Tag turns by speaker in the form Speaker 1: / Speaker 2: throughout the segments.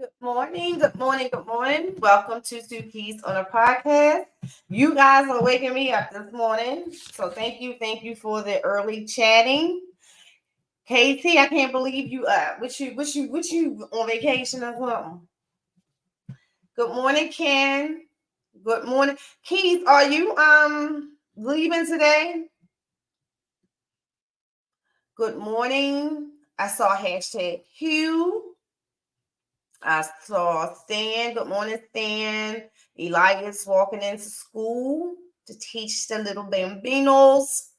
Speaker 1: Good morning, good morning, good morning. Welcome to Two Keys on a Podcast. You guys are waking me up this morning. So thank you for the early chatting. KT, I can't believe you up. What you on vacation as well? Good morning, Ken. Good morning. Keith, are you leaving today? Good morning. I saw hashtag Hugh. I saw Stan. Good morning, Stan. Elias walking into school to teach the little bambinos.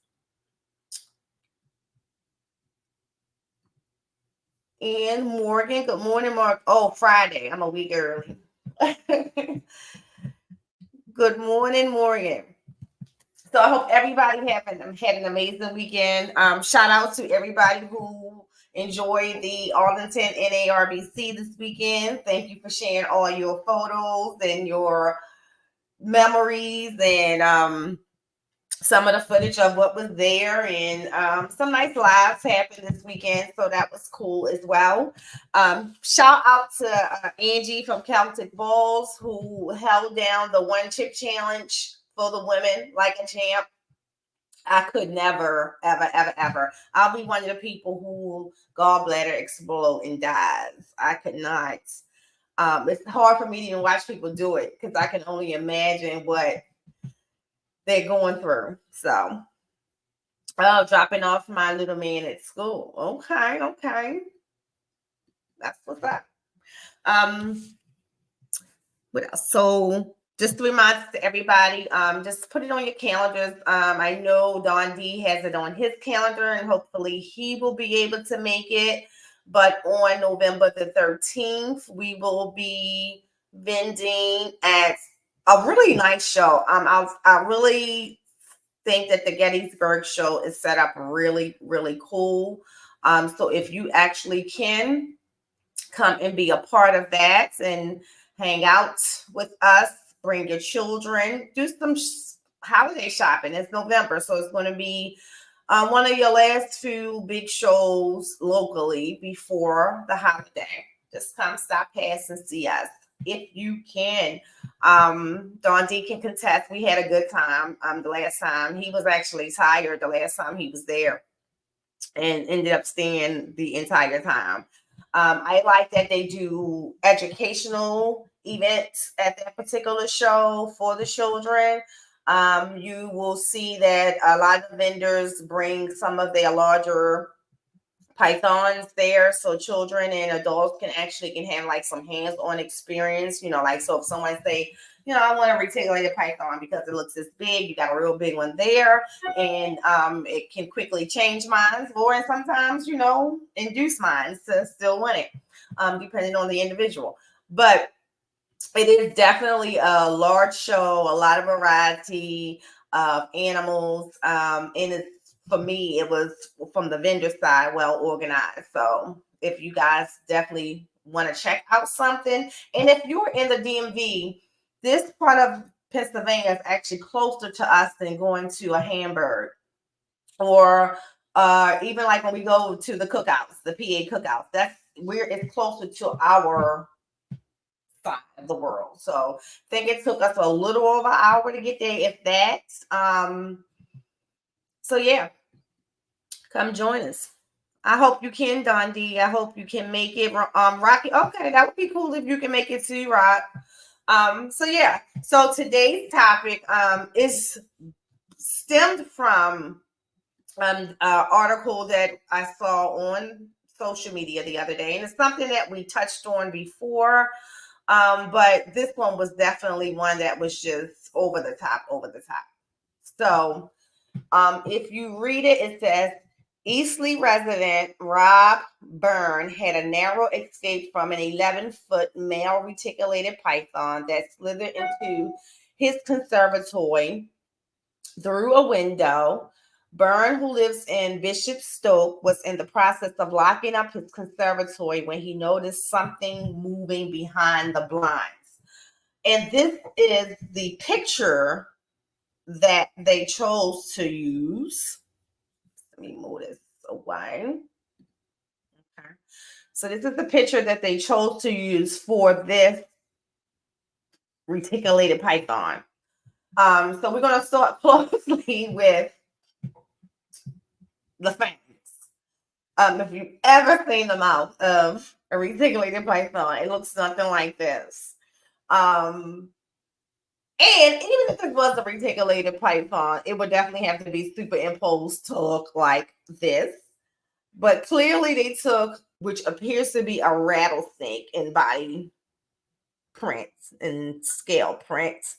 Speaker 1: And Morgan. Good morning, Mark. Oh, Friday. I'm a week early. Good morning, Morgan. So I hope everybody had an amazing weekend. Shout out to everybody who enjoyed the Arlington NARBC this weekend. Thank you for sharing all your photos and your memories and some of the footage of what was there. And some nice lives happened this weekend, so that was cool as well. Shout out to Angie from Celtic Balls, who held down the one chip challenge for the women like a champ. I could never, ever, ever, ever. I'll be one of the people who gallbladder explode and dies. I could not. It's hard for me to even watch people do it because I can only imagine what they're going through. So, dropping off my little man at school. Okay. That's what's up. What else? So, just to remind to everybody, just put it on your calendars. I know Don D has it on his calendar, and hopefully he will be able to make it. But on November the 13th, we will be vending at a really nice show. I really think that the Gettysburg show is set up really, really cool. So if you actually can come and be a part of that and hang out with us, bring your children, do some holiday shopping. It's November, so it's going to be one of your last few big shows locally before the holiday. Just come stop past and see us if you can. Don D can contest. We had a good time the last time. He was actually tired the last time he was there and ended up staying the entire time. I like that they do educational events at that particular show for the children. You will see that a lot of vendors bring some of their larger pythons there, so children and adults can have like some hands-on experience. Like, so if someone say, I want a reticulated python because it looks this big, you got a real big one there, and it can quickly change minds, or sometimes induce minds to still win it, depending on the individual. But it is definitely a large show, a lot of variety of animals, and it's, for me, it was from the vendor side, well organized. So if you guys definitely want to check out something, and if you're in the DMV, this part of Pennsylvania is actually closer to us than going to a Hamburg, or even like when we go to the cookouts, the PA cookouts. It's closer to our side of the world. So I think it took us a little over an hour to get there, if that. So yeah, come join us. I hope you can, Don D. I hope you can make it. Rocky. Okay, that would be cool if you can make it too, Rock. So yeah. So today's topic is stemmed from an article that I saw on social media the other day, and it's something that we touched on before. But this one was definitely one that was just over the top. So, if you read it, it says, Eastleigh resident Rob Byrne had a narrow escape from an 11-foot male reticulated python that slithered into his conservatory through a window. Byrne, who lives in Bishop Stoke, was in the process of locking up his conservatory when he noticed something moving behind the blinds. And this is the picture that they chose to use. Let me move this away. Okay. So this is the picture that they chose to use for this reticulated python. So we're going to start closely with the fangs. If you've ever seen the mouth of a reticulated python, it looks something like this. And even if it was a reticulated python, it would definitely have to be superimposed to look like this. But clearly they took, which appears to be a rattlesnake in body prints and scale prints,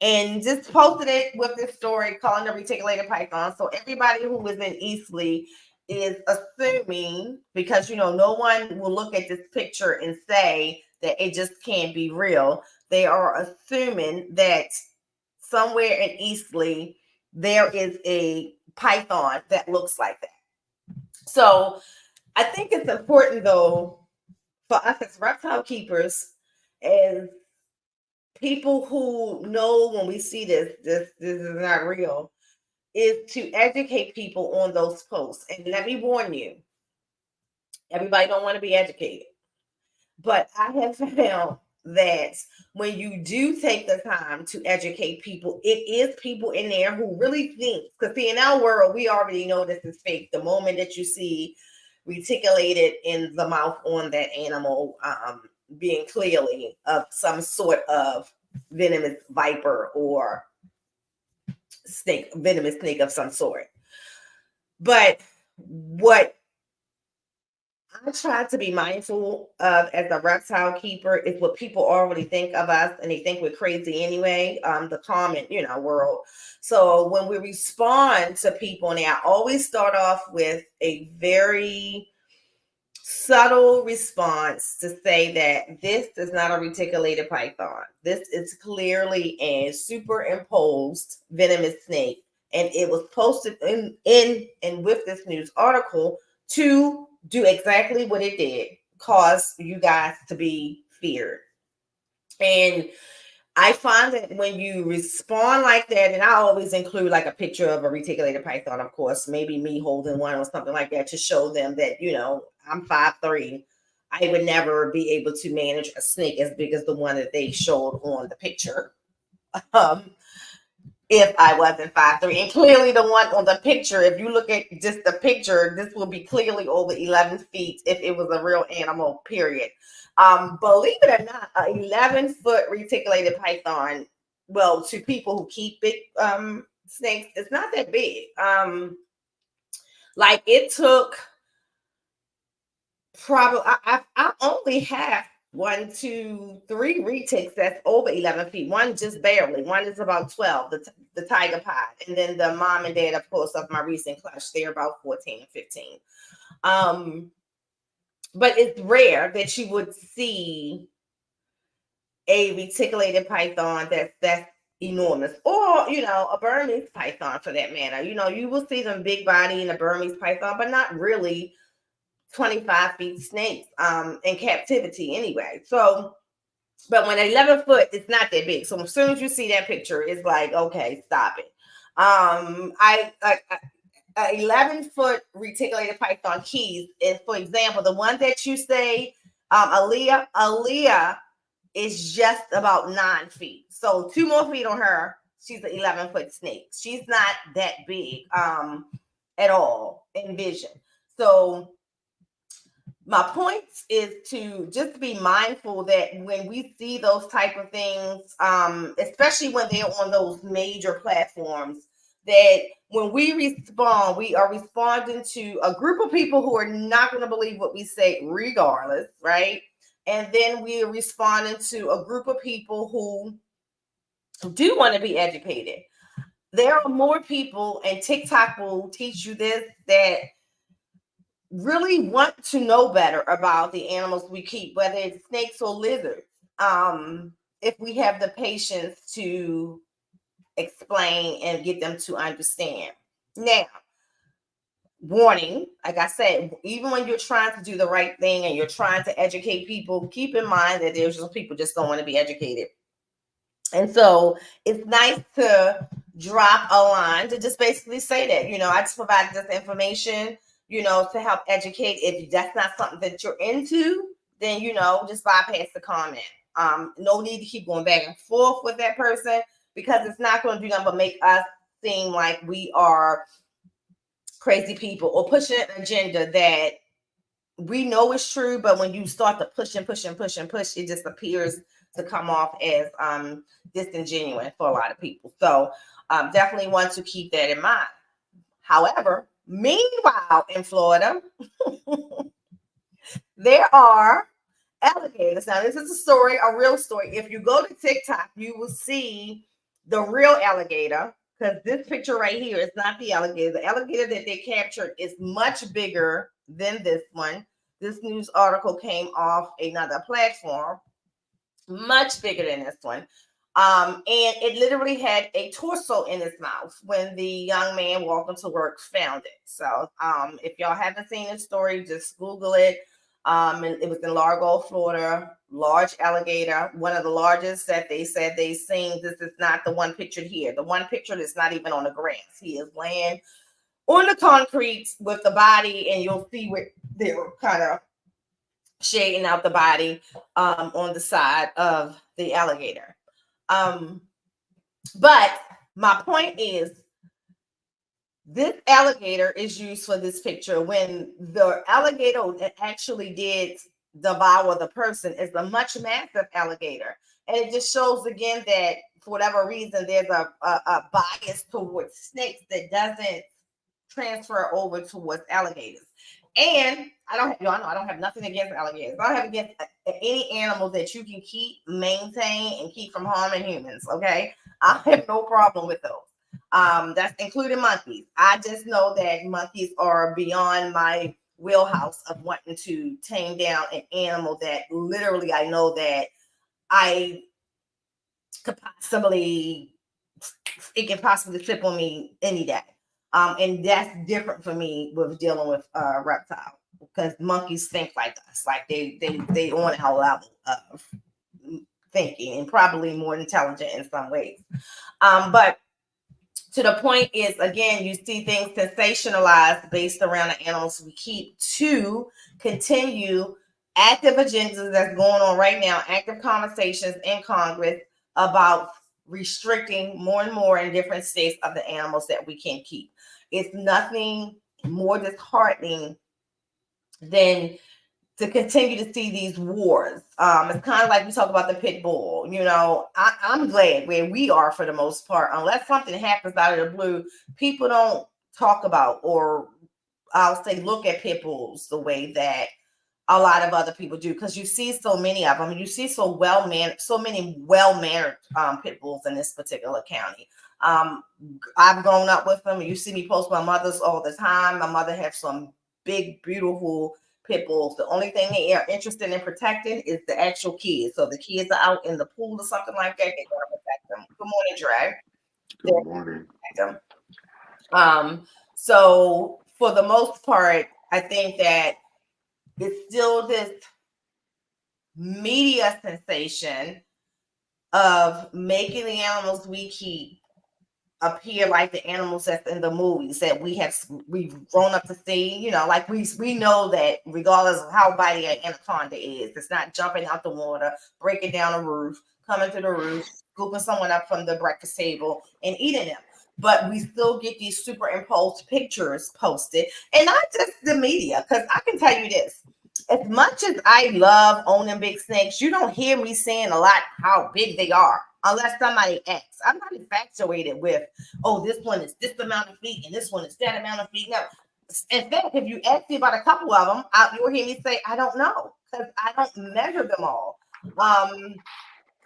Speaker 1: and just posted it with this story calling the reticulated python. So everybody who was in Eastleigh is assuming, because no one will look at this picture and say that it just can't be real. They are assuming that somewhere in Eastleigh there is a python that looks like that. So I think it's important, though, for us as reptile keepers, as people who know when we see this is not real, is to educate people on those posts. And let me warn you, everybody don't want to be educated. But I have found that when you do take the time to educate people, it is people in there who really think, because see, in our world, we already know this is fake. The moment that you see reticulated in the mouth on that animal, being clearly of some sort of venomous viper or snake, venomous snake of some sort. But what I try to be mindful of as a reptile keeper is what people already think of us, and they think we're crazy anyway, the common, world. So when we respond to people, and I always start off with a very subtle response to say that this is not a reticulated python. This is clearly a superimposed venomous snake, and it was posted in with this news article to do exactly what it did, cause you guys to be feared. And I find that when you respond like that, and I always include like a picture of a reticulated python, of course, maybe me holding one or something like that, to show them that, I'm 5'3". I would never be able to manage a snake as big as the one that they showed on the picture. If I wasn't 5'3". And clearly the one on the picture, if you look at just the picture, this will be clearly over 11 feet if it was a real animal, period. Believe it or not, an 11-foot reticulated python, well, to people who keep big snakes, it's not that big. Like it took probably, I only have 1, 2, 3 retics that's over 11 feet. One just barely. One is about 12, the tiger pod. And then the mom and dad, of course, of my recent clutch, they're about 14 and 15. But it's rare that you would see a reticulated python that's enormous, or a Burmese python for that matter. You will see them big body in a Burmese python, but not really 25 feet snakes in captivity anyway. So, but when 11 foot, it's not that big. So as soon as you see that picture, it's like, okay, stop it. 11-foot reticulated python keys is, for example, the one that you say, Aaliyah is just about 9 feet. So 2 more feet on her. She's an 11-foot snake. She's not that big at all in vision. So my point is to just be mindful that when we see those type of things, especially when they're on those major platforms, that when we respond, we are responding to a group of people who are not going to believe what we say regardless, right? And then we are responding to a group of people who do want to be educated. There are more people, and TikTok will teach you this, that really want to know better about the animals we keep, whether it's snakes or lizards, if we have the patience to explain and get them to understand. Now, warning, like I said, even when you're trying to do the right thing and you're trying to educate people, keep in mind that there's just people just don't want to be educated. And so it's nice to drop a line to just basically say that, I just provided this information to help educate. If that's not something that you're into, then, just bypass the comment. No need to keep going back and forth with that person, because it's not going to do nothing but make us seem like we are crazy people or pushing an agenda that we know is true, but when you start to push and push and push and push, it just appears to come off as disingenuous for a lot of people. So definitely want to keep that in mind. However, meanwhile, in Florida, there are alligators. Now, this is a real story. If you go to TikTok, you will see the real alligator, because this picture right here is not the alligator. The alligator that they captured is much bigger than this one. This news article came off another platform, much bigger than this one. And it literally had a torso in its mouth when the young man walking to work found it. So if y'all haven't seen this story, just Google it. And it was in Largo, Florida, large alligator, one of the largest that they said they seen. This is not the one pictured here. The one pictured is not even on the grass. He is laying on the concrete with the body, and you'll see where they're kind of shading out the body on the side of the alligator. But my point is, this alligator is used for this picture when the alligator that actually did devour the person is a much massive alligator. And it just shows again that for whatever reason, there's a bias towards snakes that doesn't transfer over towards alligators. And I don't have nothing against alligators. I don't have against any animal that you can keep, maintain, and keep from harming humans. Okay, I have no problem with those. That's including monkeys. I just know that monkeys are beyond my wheelhouse of wanting to tame down an animal that literally I know that I could possibly, it can possibly slip on me any day. And that's different for me with dealing with reptiles, because monkeys think like us, like they on our level of thinking, and probably more intelligent in some ways. But to the point is, again, you see things sensationalized based around the animals we keep to continue active agendas that's going on right now, active conversations in Congress about restricting more and more in different states of the animals that we can keep. It's nothing more disheartening than to continue to see these wars. It's kind of like we talk about the pit bull. I'm glad where we are for the most part, unless something happens out of the blue, people don't talk about, or I'll say look at pit bulls the way that a lot of other people do, because you see so many of them. You see so many well-mannered pit bulls in this particular county. I've grown up with them. You see me post my mother's all the time. My mother has some big, beautiful pit bulls. The only thing they are interested in protecting is the actual kids. So the kids are out in the pool or something like that, they want to protect them. Good morning, Dre. Good morning. So for the most part, I think that it's still this media sensation of making the animals we keep appear like the animals that's in the movies that we've grown up to see. Like we know that regardless of how mighty an anaconda is, it's not jumping out the water, breaking down a roof, coming to the roof, scooping someone up from the breakfast table and eating them. But we still get these superimposed pictures posted, and not just the media, because I can tell you this. As much as I love owning big snakes, you don't hear me saying a lot how big they are unless somebody asks. I'm not infatuated with, this one is this amount of feet and this one is that amount of feet. No. In fact, if you ask me about a couple of them, you'll hear me say, I don't know, because I don't measure them all.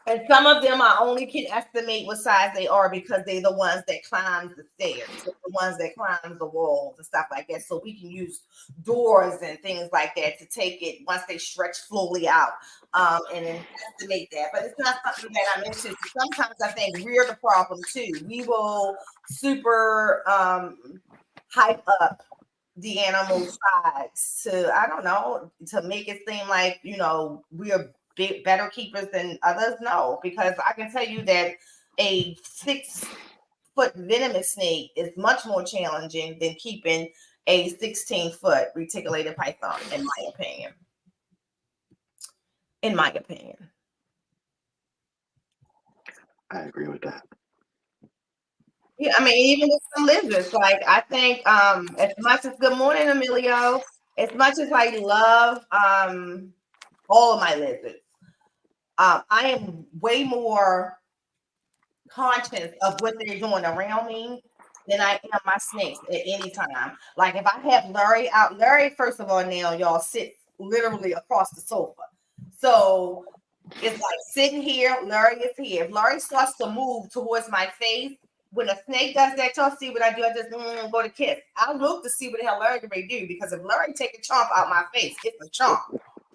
Speaker 1: And some of them I only can estimate what size they are because they're the ones that climb the stairs, the ones that climb the walls and stuff like that. So we can use doors and things like that to take it once they stretch fully out and then estimate that. But it's not something that I'm into. Sometimes I think we're the problem too. We will super hype up the animal size to, I don't know, to make it seem like, we're better keepers than others. No, because I can tell you that a 6-foot venomous snake is much more challenging than keeping a 16-foot reticulated python, in my opinion. In my opinion.
Speaker 2: I agree with that.
Speaker 1: Yeah, I mean, even with some lizards, like I think as much as good morning, Emilio, as much as I love all of my lizards, I am way more conscious of what they're doing around me than I am my snakes at any time. Like if I have Larry out, Larry, first of all, now y'all sits literally across the sofa. So it's like sitting here, Larry is here. If Larry starts to move towards my face, when a snake does that, y'all see what I do? I just go to kiss. I look to see what the hell Larry may do, because if Larry take a chomp out my face, it's a chomp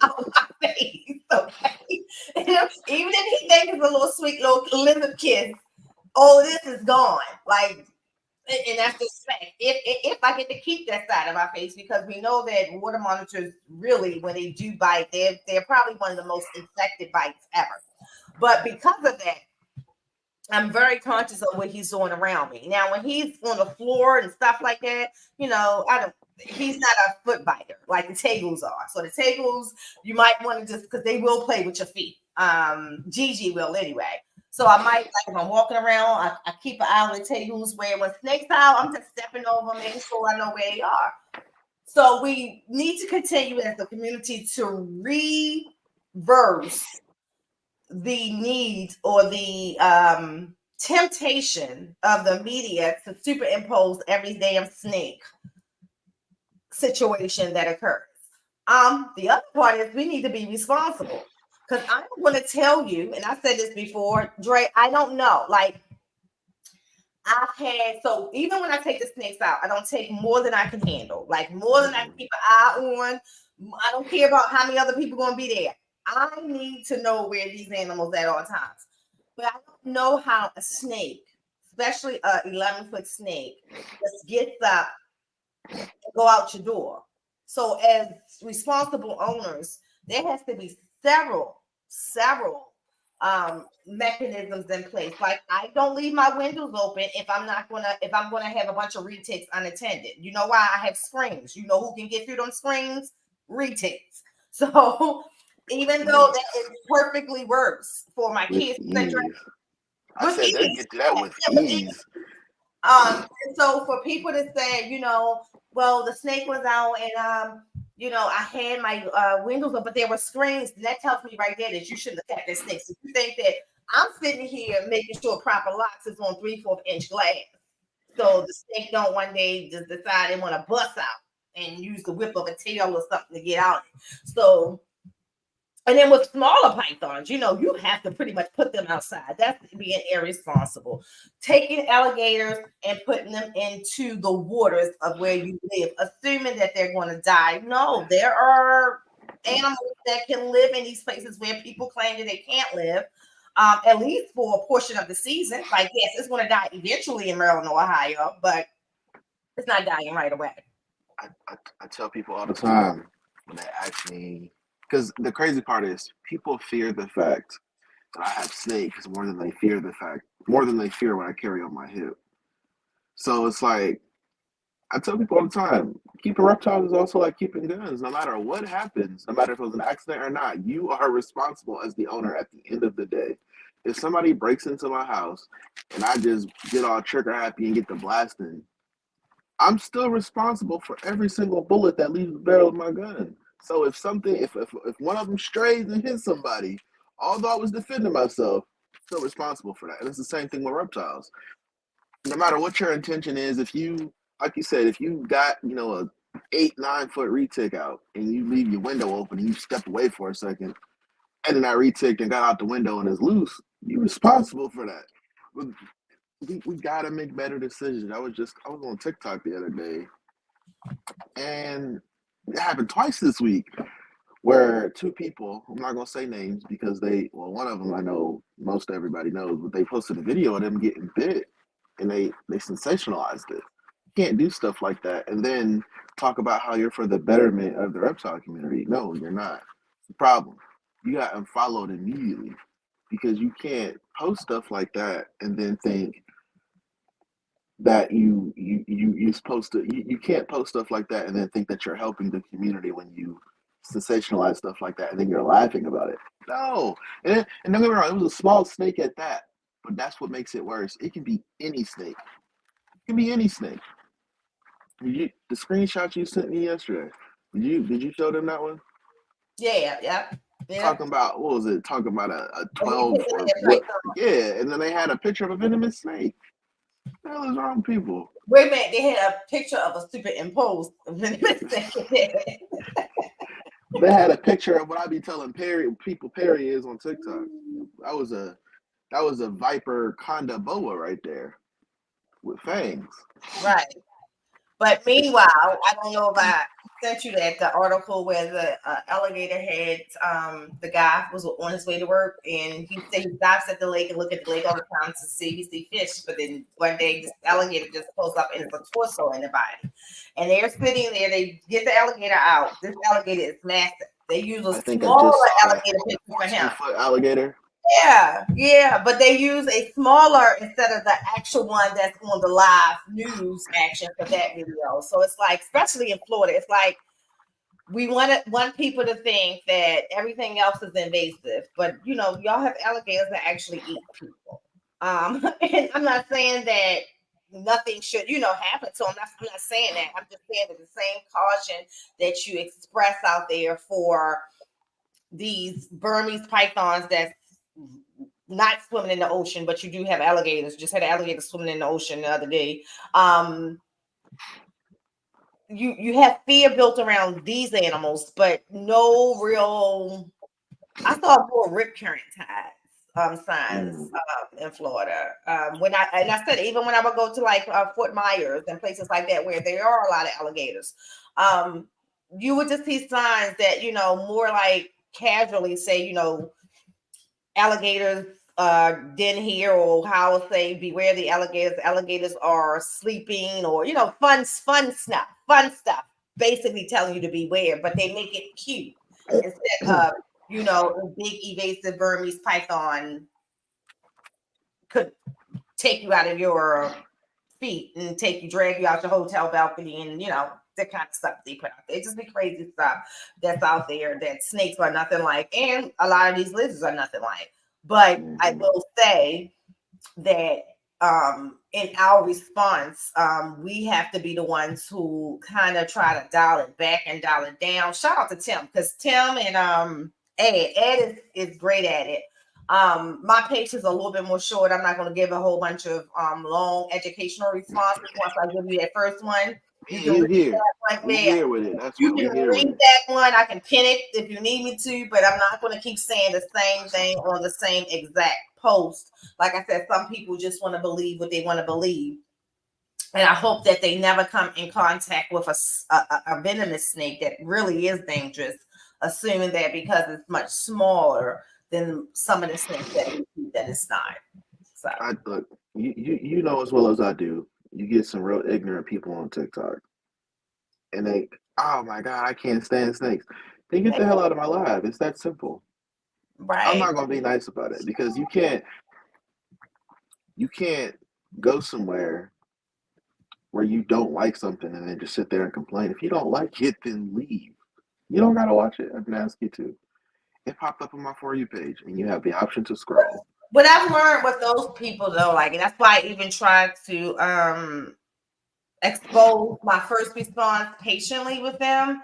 Speaker 1: out my face. Okay. Even if he thinks it's a little sweet little lizard kiss, oh, this is gone. Like, and that's just fact. If I get to keep that side of my face, because we know that water monitors really, when they do bite, they're probably one of the most infected bites ever. But because of that, I'm very conscious of what he's doing around me. Now, when he's on the floor and stuff like that, he's not a foot biter like the tegus are. So the tegus, you might want to just, because they will play with your feet. Gigi will anyway. So I might, like if I'm walking around, I keep an eye on the tegus, where when snakes out, I'm just stepping over, making sure I know where they are. So we need to continue as a community to reverse the need or the temptation of the media to superimpose every damn snake situation that occurs. The other part is we need to be responsible, because I'm going to tell you, and I said this before, Dre, I don't know. Like so even when I take the snakes out, I don't take more than I can handle, like more than I can keep an eye on. I don't care about how many other people going to be there. I need to know where these animals at all times. But I don't know how a snake, especially a 11-foot snake, just gets up and go out your door. So as responsible owners, there has to be several mechanisms in place. Like I don't leave my windows open if I'm gonna have a bunch of retics unattended. You know why? I have screens. You know who can get through them screens? Retics. So even though that is perfectly works for my
Speaker 2: With
Speaker 1: kids,
Speaker 2: ease. I said they get to that with ease.
Speaker 1: So for people to say, well, the snake was out and I had my windows up, but there were screens, that tells me right there that you shouldn't have kept that snake. So you think that I'm sitting here making sure proper locks is on 3/4 inch glass, so the snake don't one day just decide they want to bust out and use the whip of a tail or something to get out. So, and then with smaller pythons, you have to pretty much put them outside. That's being irresponsible. Taking alligators and putting them into the waters of where you live, assuming that they're going to die. No, there are animals that can live in these places where people claim that they can't live, at least for a portion of the season. Like, yes, it's going to die eventually in Maryland or Ohio, but it's not dying right away.
Speaker 2: I tell people all the time when they ask me, because the crazy part is people fear the fact that I have snakes more than they fear what I carry on my hip. So it's like I tell people all the time, keeping reptiles is also like keeping guns. No matter what happens, no matter if it was an accident or not, you are responsible as the owner at the end of the day. If somebody breaks into my house and I just get all trigger happy and get the blasting, I'm still responsible for every single bullet that leaves the barrel of my gun. So if one of them strays and hits somebody, although I was defending myself, I'm still responsible for that. And it's the same thing with reptiles. No matter what your intention is, if you, like you said, if you got a 8-9 foot retic out and you leave your window open and you step away for a second, and then that retic and got out the window and is loose, you're responsible for that. But we gotta make better decisions. I was on TikTok the other day, and it happened twice this week, where two people, I'm not gonna say names because one of them I know most everybody knows, but they posted a video of them getting bit, and they sensationalized it. You can't do stuff like that and then talk about how you're for the betterment of the reptile community. No, you're not. It's the problem. You got unfollowed immediately, because you can't post stuff like that and then think that you're supposed to you can't post stuff like that and then think that you're helping the community when you sensationalize stuff like that and then you're laughing about it. No, and don't get me wrong, it was a small snake at that, but that's what makes it worse. It can be any snake. It can be any snake. The screenshot you sent me yesterday. Did you show them that one?
Speaker 1: Yeah.
Speaker 2: Talking about what was it? Talking about a
Speaker 1: And you
Speaker 2: 12
Speaker 1: put
Speaker 2: or
Speaker 1: it in
Speaker 2: what?
Speaker 1: right now.
Speaker 2: Yeah, and then they had a picture of a venomous snake. What the hell is wrong with people?
Speaker 1: Wait a minute, they had a picture of a superimposed venomous snake.
Speaker 2: They had a picture of what I be telling Perry is on TikTok. That was a viper conda boa right there with fangs.
Speaker 1: Right. But meanwhile, I don't know if I sent you the article where the alligator had the guy was on his way to work and he said he stops at the lake and look at the lake all the time to see if he see fish. But then one day this alligator just pulls up and it's a torso in the body. And they're sitting there, they get the alligator out. This alligator is massive. They use a
Speaker 2: I think I
Speaker 1: smaller
Speaker 2: just saw that
Speaker 1: alligator picture for him.
Speaker 2: 14-foot alligator.
Speaker 1: Yeah, but they use a smaller instead of the actual one that's on the live news action for that video. So it's like, especially in Florida, it's like we want people to think that everything else is invasive, but y'all have alligators that actually eat people. And I'm not saying that nothing should happen to them. I'm not saying that. I'm just saying that the same caution that you express out there for these Burmese pythons that's not swimming in the ocean, but you do have alligators. Just had an alligator swimming in the ocean the other day. You have fear built around these animals, but no real. I saw more rip current signs in Florida. When I said even when I would go to like Fort Myers and places like that where there are a lot of alligators, you would just see signs that more like casually say alligators den here, or how I'll say beware the alligators. Alligators are sleeping, or fun stuff. Basically telling you to beware, but they make it cute instead of a big evasive Burmese python could take you out of your feet and drag you out your hotel balcony, and the kind of stuff they put out there. It just be crazy stuff that's out there that snakes are nothing like, and a lot of these lizards are nothing like. But I will say that in our response, we have to be the ones who kind of try to dial it back and dial it down. Shout out to Tim, because Tim and Ed is great at it. My pace is a little bit more short. I'm not going to give a whole bunch of long educational responses. Once I give you that first one, you can read that one.
Speaker 2: We here with it. That's
Speaker 1: you
Speaker 2: what
Speaker 1: can
Speaker 2: we here
Speaker 1: read
Speaker 2: with.
Speaker 1: That one. I can pin it if you need me to, but I'm not going to keep saying the same thing on the same exact post. Like I said, some people just want to believe what they want to believe. And I hope that they never come in contact with a venomous snake that really is dangerous, assuming that because it's much smaller than some of the snakes that we see, that it's not. So
Speaker 2: Look, you know as well as I do, you get some real ignorant people on TikTok. And they, oh my God, I can't stand snakes. Then get the hell out of my life. It's that simple.
Speaker 1: right.
Speaker 2: I'm not gonna be nice about it because you can't go somewhere where you don't like something and then just sit there and complain. If you don't like it, then leave. You don't gotta watch it. I can ask you to. It popped up on my For You page, and you have the option to scroll.
Speaker 1: What I've learned with those people though, like, and that's why I even tried to expose my first response patiently with them,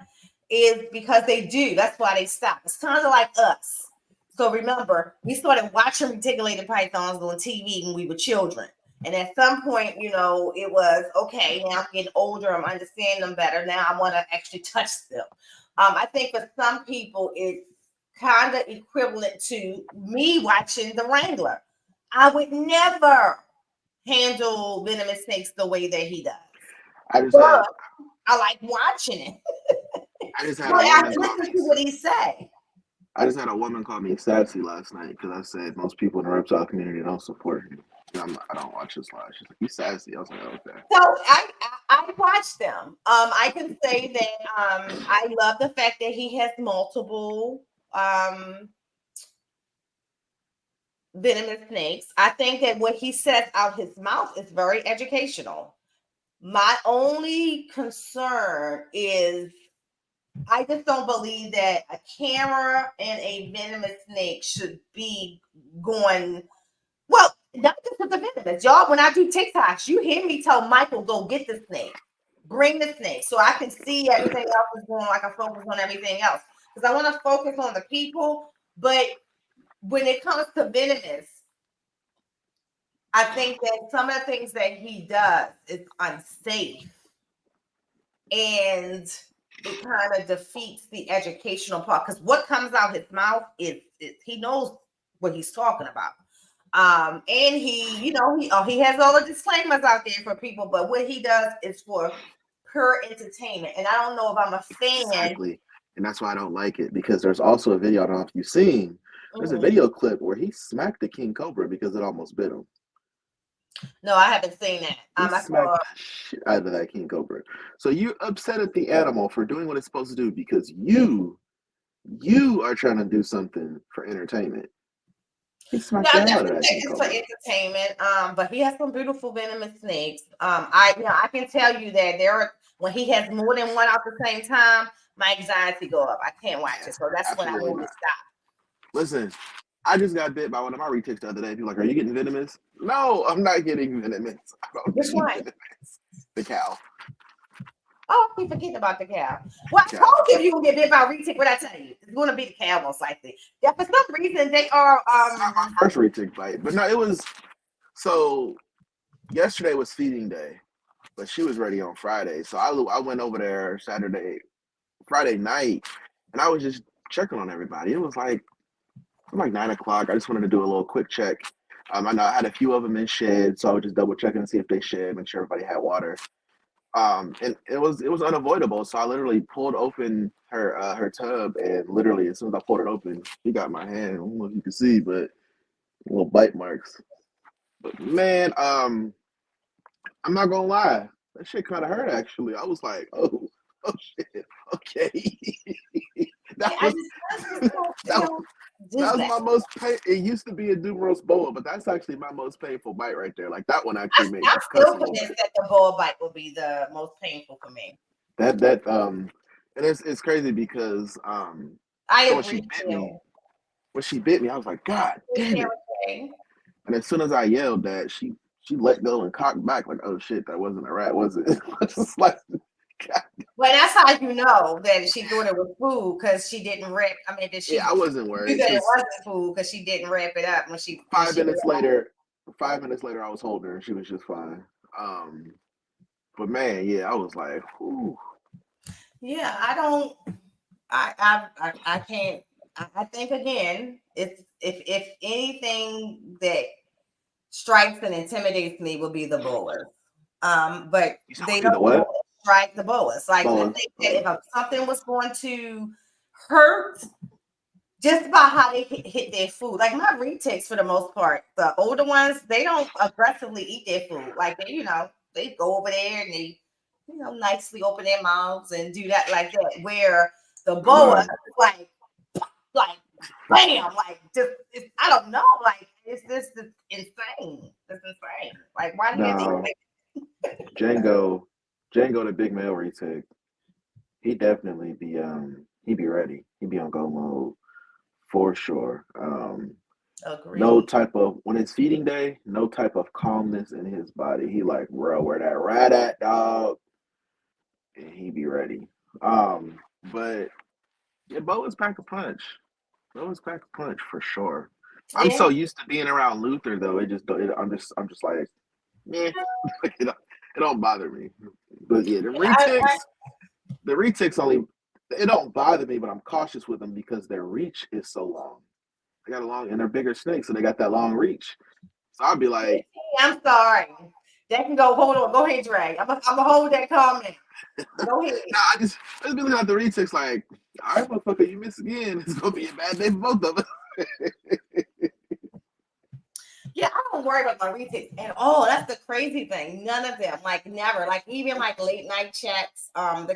Speaker 1: is because they do. That's why they stop. It's kind of like us. So remember, we started watching reticulated pythons on TV when we were children. And at some point, it was okay. Now I'm getting older. I'm understanding them better. Now I want to actually touch them. I think for some people, it's kind of equivalent to me watching The Wrangler. I would never handle venomous snakes the way that he does. I like watching it.
Speaker 2: I just had a woman
Speaker 1: listen to what he say.
Speaker 2: I just had a woman call me sassy last night because I said most people in the reptile community don't support him. I don't watch his live. She's like, "You sassy?" I was like, "Okay."
Speaker 1: So I watch them. I can say that I love the fact that he has multiple venomous snakes. I think that what he says out his mouth is very educational. My only concern is I just don't believe that a camera and a venomous snake should be going. Well, not just with the venomous. Y'all, when I do TikToks, you hear me tell Michael, go get the snake. Bring the snake so I can see everything else is going like I focus on everything else. Because I want to focus on the people. But when it comes to venomous, I think that some of the things that he does is unsafe. And it kind of defeats the educational part because what comes out his mouth is he knows what he's talking about. And he has all the disclaimers out there for people, but what he does is for pure entertainment. And I don't know if I'm a fan.
Speaker 2: Exactly. And that's why I don't like it, because there's also a video, I don't know if you've seen, there's a video clip where he smacked the king cobra because it almost bit him.
Speaker 1: No, I haven't seen that.
Speaker 2: He smacked the shit out of that king cobra. So you're upset at the animal for doing what it's supposed to do because you are trying to do something for entertainment. He smacked the hell out of that king cobra.
Speaker 1: For entertainment. But he has some beautiful venomous snakes. I can tell you that when he has more than one at the same time, my anxiety go up. I can't watch it. So that's when I need to stop.
Speaker 2: Listen, I just got bit by one of my retics the other day. People are like, are you getting venomous? No, I'm not getting venomous. I don't
Speaker 1: Which one?
Speaker 2: venomous. The cow.
Speaker 1: Oh, I keep forgetting about the cow. Well, I told you if you gonna get bit by a retic, what I tell you? It's gonna be the cow most likely. Yeah, for some reason they are
Speaker 2: It's not my first retic bite. But no, it was so yesterday was feeding day, but she was ready on Friday. So I went over there Friday night, and I was just checking on everybody. It was like 9 o'clock. I just wanted to do a little quick check. I know I had a few of them in shed, so I was just double checking to see if they shed, make sure everybody had water. And it was unavoidable. So I literally pulled open her tub, and literally as soon as I pulled it open, she got my hand. I don't know if you can see, but little bite marks. But man, I'm not gonna lie, that shit kind of hurt actually. I was like, oh shit, okay. That was my most pain. It used to be a Dumeros boa, but that's actually my most painful bite right there. Like that one actually made me cuss a little bit.
Speaker 1: That the boa bite will be the most painful for me.
Speaker 2: And it's crazy because when she bit me, I was like, God damn it. And as soon as I yelled that, she let go and cocked back like, oh shit, that wasn't a rat, was it? Just like, God.
Speaker 1: Well, that's how you know that she thought it was food because she didn't wrap. I mean,
Speaker 2: I wasn't worried.
Speaker 1: That it wasn't food because she didn't wrap it up when she.
Speaker 2: 5 minutes later, I was holding her and she was just fine. But man, yeah, I was like, whew.
Speaker 1: Yeah, I can't. I think again, if anything that strikes and intimidates me will be the boas. But they don't strike the boas. Like I think that if something was going to hurt, just about how they hit their food. Like my retics, for the most part, the older ones, they don't aggressively eat their food. Like they go over there and they, nicely open their mouths and do that like that. Where the boa, like bam, like I don't know, like it's insane. It's insane. Like why do you think
Speaker 2: Django, the big male retic, he definitely be he be ready. He be on go mode for sure.
Speaker 1: Agreed.
Speaker 2: No type of when it's feeding day, no type of calmness in his body. He like, bro, where that rat at, dog? And he be ready. But yeah, boas pack a punch. Boas pack a punch for sure. Yeah. I'm so used to being around Luther though. I'm just like, yeah, it don't bother me. But yeah, the retics only, it don't bother me, but I'm cautious with them because their reach is so long. They got a long, and they're bigger snakes, so they got that long reach. So I'll be like,
Speaker 1: I'm sorry. That can go. Hold on. Go ahead, Dre. I'm gonna hold that comment. Go ahead.
Speaker 2: No, I just be looking at the retics like, all right, motherfucker, you miss again. It's gonna be a bad day for both of us.
Speaker 1: Yeah, I don't worry about my retics at all. That's the crazy thing. None of them, like never, like even like late night checks. That's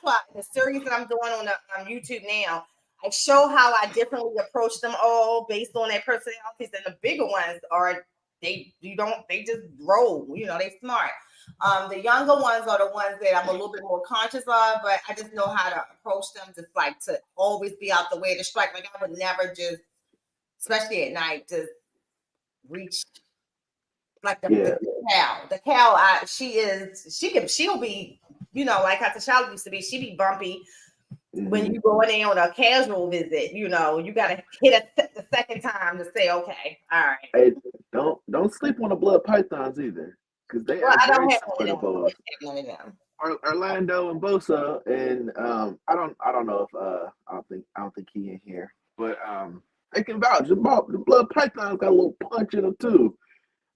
Speaker 1: why the series that I'm doing on YouTube now, I show how I differently approach them all based on their personalities, and the bigger ones are they just roll, they smart. The younger ones are the ones that I'm a little bit more conscious of, but I just know how to approach them, just like to always be out the way to strike. Like I would never just, especially at night, just reach like the cow. The cow, she'll be, like how T'Challa used to be, she be bumpy. When you go in there on a casual visit, you got to hit it the second time to say, okay, all right.
Speaker 2: Hey, don't sleep on the blood pythons either, because they are very similar to both. Orlando and Bosa, and I don't know if I don't think he in here, but they can vouch. The blood pythons got a little punch in them too.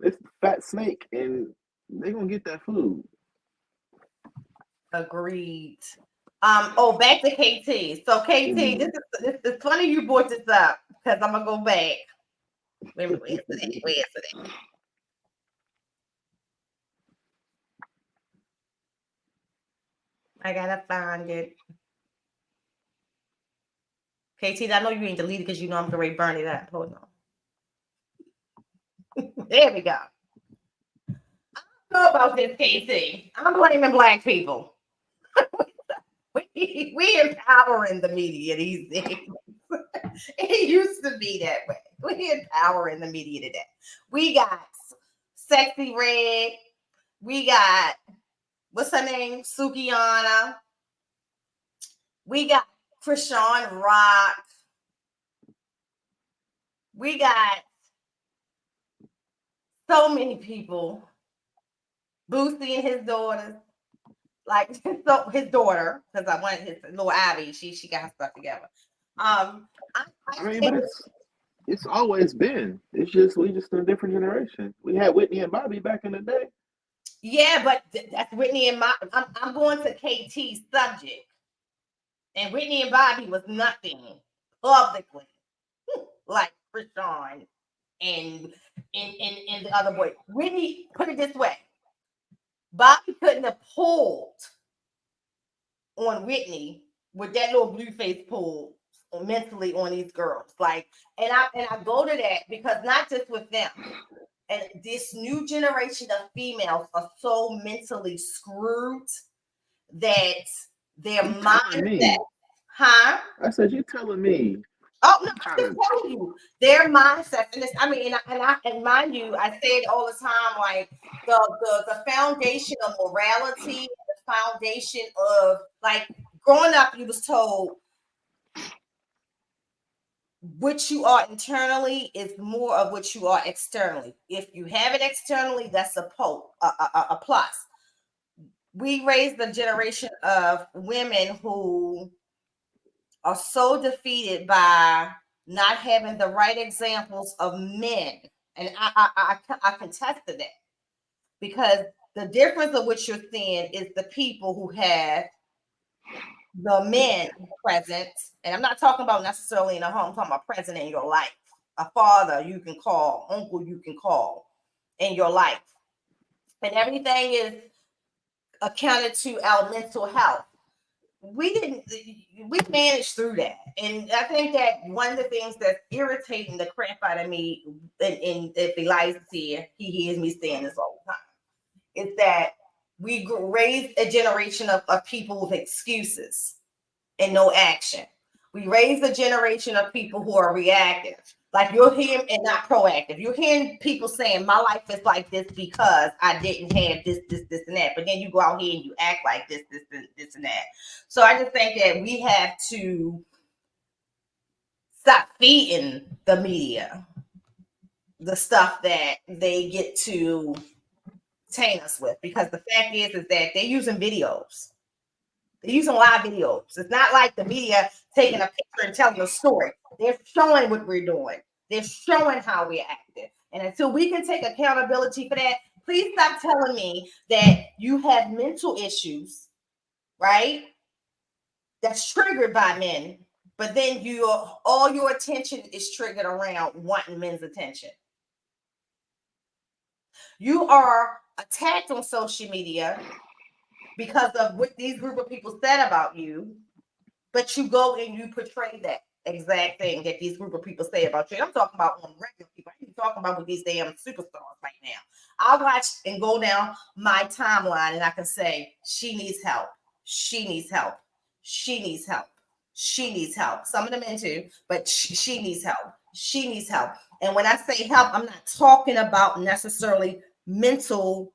Speaker 2: It's a fat snake, and they gonna get that food.
Speaker 1: Agreed. Back to KT. So KT, this is funny you brought this up because I'm gonna go back. Wait a minute, where's it? I gotta find it. KT, I know you ain't deleted because you know I'm gonna burn it up. Hold on. There we go. I don't know about this, KT. I'm blaming Black people. we empowering the media these days. It used to be that way. We empowering the media today. We got Sexy Red. We got, what's her name? Sukiana. We got Krishan Rock. We got so many people. Boosie and his daughters. Like his daughter, because I wanted his little Abby. She got her stuff together.
Speaker 2: I mean, but it's always been. It's just we just in a different generation. We had Whitney and Bobby back in the day.
Speaker 1: Yeah, but that's Whitney and Bobby. I'm going to KT's subject, and Whitney and Bobby was nothing publicly like Krishan and the other boy. Whitney, put it this way. Bobby couldn't have pulled on Whitney with that little blue face pull mentally on these girls. Like, and I go to that because not just with them, and this new generation of females are so mentally screwed that their mindset, huh?
Speaker 2: I said, you telling me.
Speaker 1: Oh no, I'm just telling you, their mindset, and and mind you, I say it all the time, like the foundation of morality, the foundation of like growing up, you was told what you are internally is more of what you are externally. If you have it externally, that's a plus. We raised a generation of women who are so defeated by not having the right examples of men. And I contest to that, because the difference of what you're seeing is the people who have the men present. And I'm not talking about necessarily in a home, I'm talking about present in your life. A father you can call, uncle you can call in your life. And everything is accounted to our mental health. We managed through that. And I think that one of the things that's irritating the crap out of me, and if Eliza's here, he hears me saying this all the time, is that we raised a generation of people with excuses and no action. We raised a generation of people who are reactive. Like you're hearing, and not proactive. You're hearing people saying, my life is like this because I didn't have this, and that. But then you go out here and you act like this, and that. So I just think that we have to stop feeding the media the stuff that they get to taint us with. Because the fact is that they're using videos. They're using live videos. It's not like the media taking a picture and telling a story. They're showing what we're doing. They're showing how we're acting. And until we can take accountability for that, please stop telling me that you have mental issues, right? That's triggered by men. But then all your attention is triggered around wanting men's attention. You are attacked on social media because of what these group of people said about you, but you go and you portray that exact thing that these group of people say about you. I'm talking about on regular people. I ain't talking about with these damn superstars right now. I watch and go down my timeline and I can say, she needs help. She needs help. She needs help. She needs help. Some of them into, but she needs help. She needs help. And when I say help, I'm not talking about necessarily mental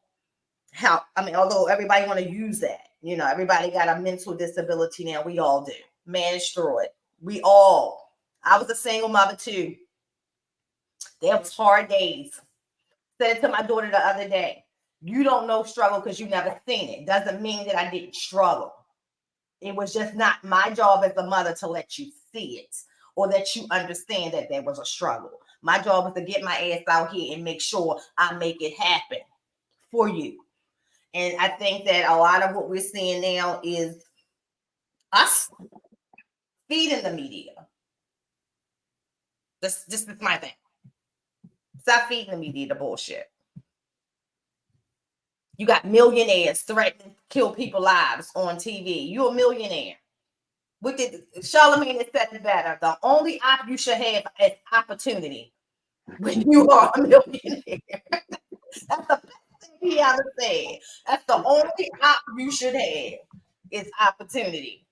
Speaker 1: help. I mean, although everybody want to use that, you know, everybody got a mental disability now. We all do. Manage through it. We all. I was a single mother too. There was hard days. Said to my daughter the other day, you don't know struggle because you never seen it. Doesn't mean that I didn't struggle. It was just not my job as a mother to let you see it or that you understand that there was a struggle. My job is to get my ass out here and make sure I make it happen for you. And I think that a lot of what we're seeing now is us feeding the media. This is my thing. Stop feeding the media the bullshit. You got millionaires threatening to kill people's lives on TV. You're a millionaire. Charlamagne has said it better. The only op you should have is opportunity when you are a millionaire. That's the best thing he ever said. That's the only op you should have is opportunity.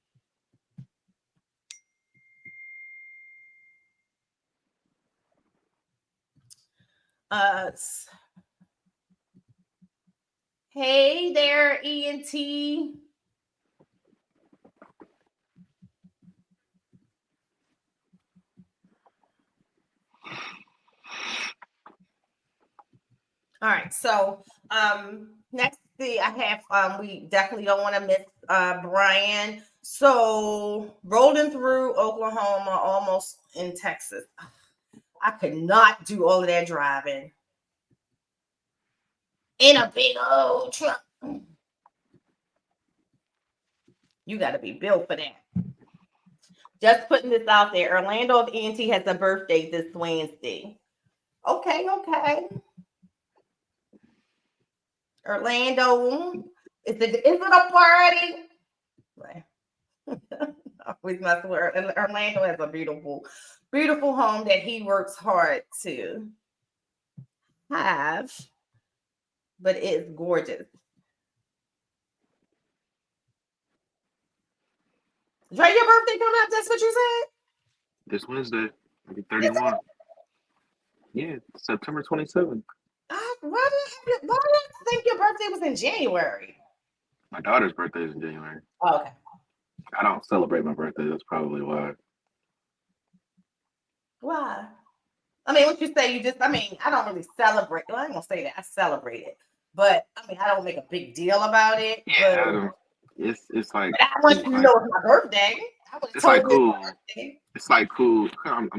Speaker 1: Hey there, ENT. All right, so next thing I have, we definitely don't want to miss Brian. So rolling through Oklahoma, almost in Texas. I could not do all of that driving in a big old truck. You got to be built for that. Just putting this out there. Orlando of ENT has a birthday this Wednesday. Okay. Orlando, is it a party? Always mess with her. Orlando has a beautiful, beautiful home that he works hard to have, but it is gorgeous. Dre, your birthday coming up? That's what you said?
Speaker 2: This Wednesday, I'll be 31. Yeah, September 27th.
Speaker 1: Why did I think your birthday was in January?
Speaker 2: My daughter's birthday is in January.
Speaker 1: Oh, okay.
Speaker 2: I don't celebrate my birthday. That's probably why.
Speaker 1: Why? I mean, what you say, I don't really celebrate. Well, I ain't gonna say that. I celebrate it. But I don't make a big deal about it.
Speaker 2: Yeah, it's like.
Speaker 1: But I want you to know it's my birthday.
Speaker 2: It's like cool. It's like cool. I'm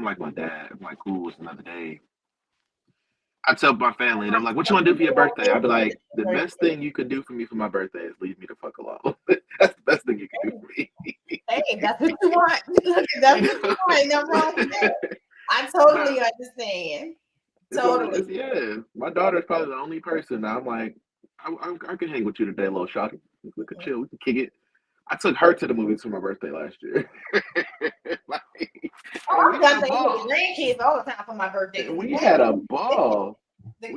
Speaker 2: like my dad. I'm like, cool, it's another day. I tell my family, and I'm like, what you want to do for your birthday? I'd be like, the best thing you could do for me for my birthday is leave me the fuck alone. That's the best thing you can do for me.
Speaker 1: Hey, that's what you want. That's what you want. No wrong with that. I totally understand. Totally.
Speaker 2: Yeah. My daughter's probably the only person that I'm like, I can hang with you today, little shawty. We could chill. We could kick it. I took her to the movies for my birthday last year.
Speaker 1: I got to with the grandkids all the time for my birthday.
Speaker 2: We had a ball. She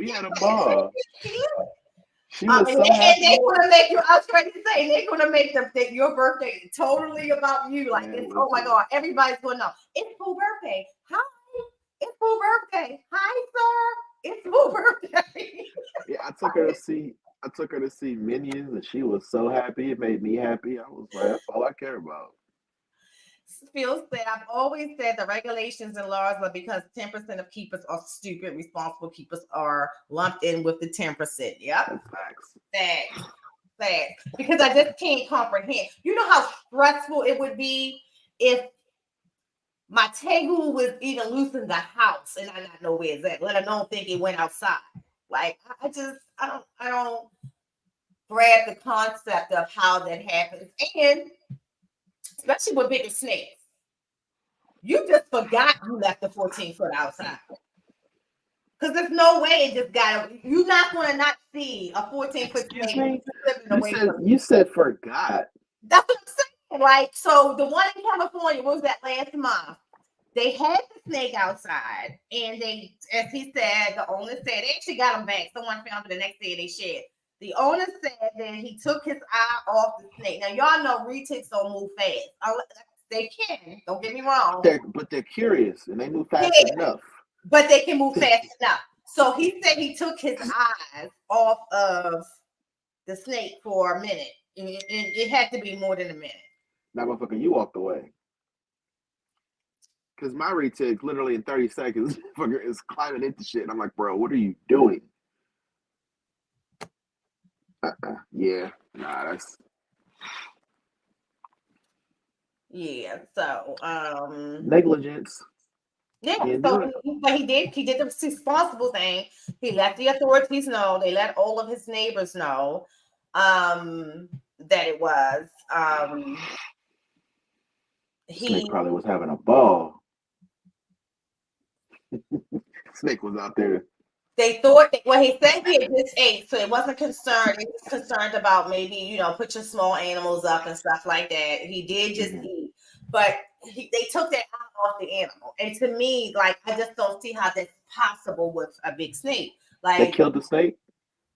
Speaker 2: was so happy.
Speaker 1: They want to make you. I was trying to say they're going to make your birthday totally about you. Like it's oh my god, everybody's going to know it's Pooh birthday. Hi, it's Pooh birthday. Hi, sir. It's Pooh birthday.
Speaker 2: Yeah, I took her to see Minions, and she was so happy. It made me happy. I was like, that's all I care about.
Speaker 1: Phil said, I've always said the regulations and laws are because 10% of keepers are stupid. Responsible keepers are lumped in with the 10%. Yep. Facts. Because I just can't comprehend. You know how stressful it would be if my Tegu was even loose in the house and I not know where it's at, let alone think it went outside. Like I don't grab the concept of how that happens. And especially with bigger snakes. You just forgot you left the 14-foot outside. Because there's no way it just you're not going to not see a 14-foot snake slipping away from you.
Speaker 2: You said forgot.
Speaker 1: That's what I'm saying. Like, so the one in California, what was that last month? They had the snake outside, and they, as he said, the owner said they actually got him back. Someone found it the next day. They shared. The owner said that he took his eye off the snake. Now y'all know retics don't move fast. They can. Don't get me wrong.
Speaker 2: But they're curious, and they move fast enough.
Speaker 1: But they can move fast enough. So he said he took his eyes off of the snake for a minute. It had to be more than a minute.
Speaker 2: Now, motherfucker, you walked away. Because my retic, literally in 30 seconds, is climbing into shit. And I'm like, bro, what are you doing? Yeah. Nah, that's...
Speaker 1: Yeah, so...
Speaker 2: negligence.
Speaker 1: Yeah, so but he did the responsible thing. He let the authorities know. They let all of his neighbors know that it was.
Speaker 2: Snake probably was having a ball. Snake was out there.
Speaker 1: They thought that, well, he said he had just ate, so it wasn't concerned. He was concerned about maybe, put your small animals up and stuff like that. He did just eat, but they took that eye off the animal. And to me, like, I just don't see how that's possible with a big snake. Like,
Speaker 2: they killed the snake?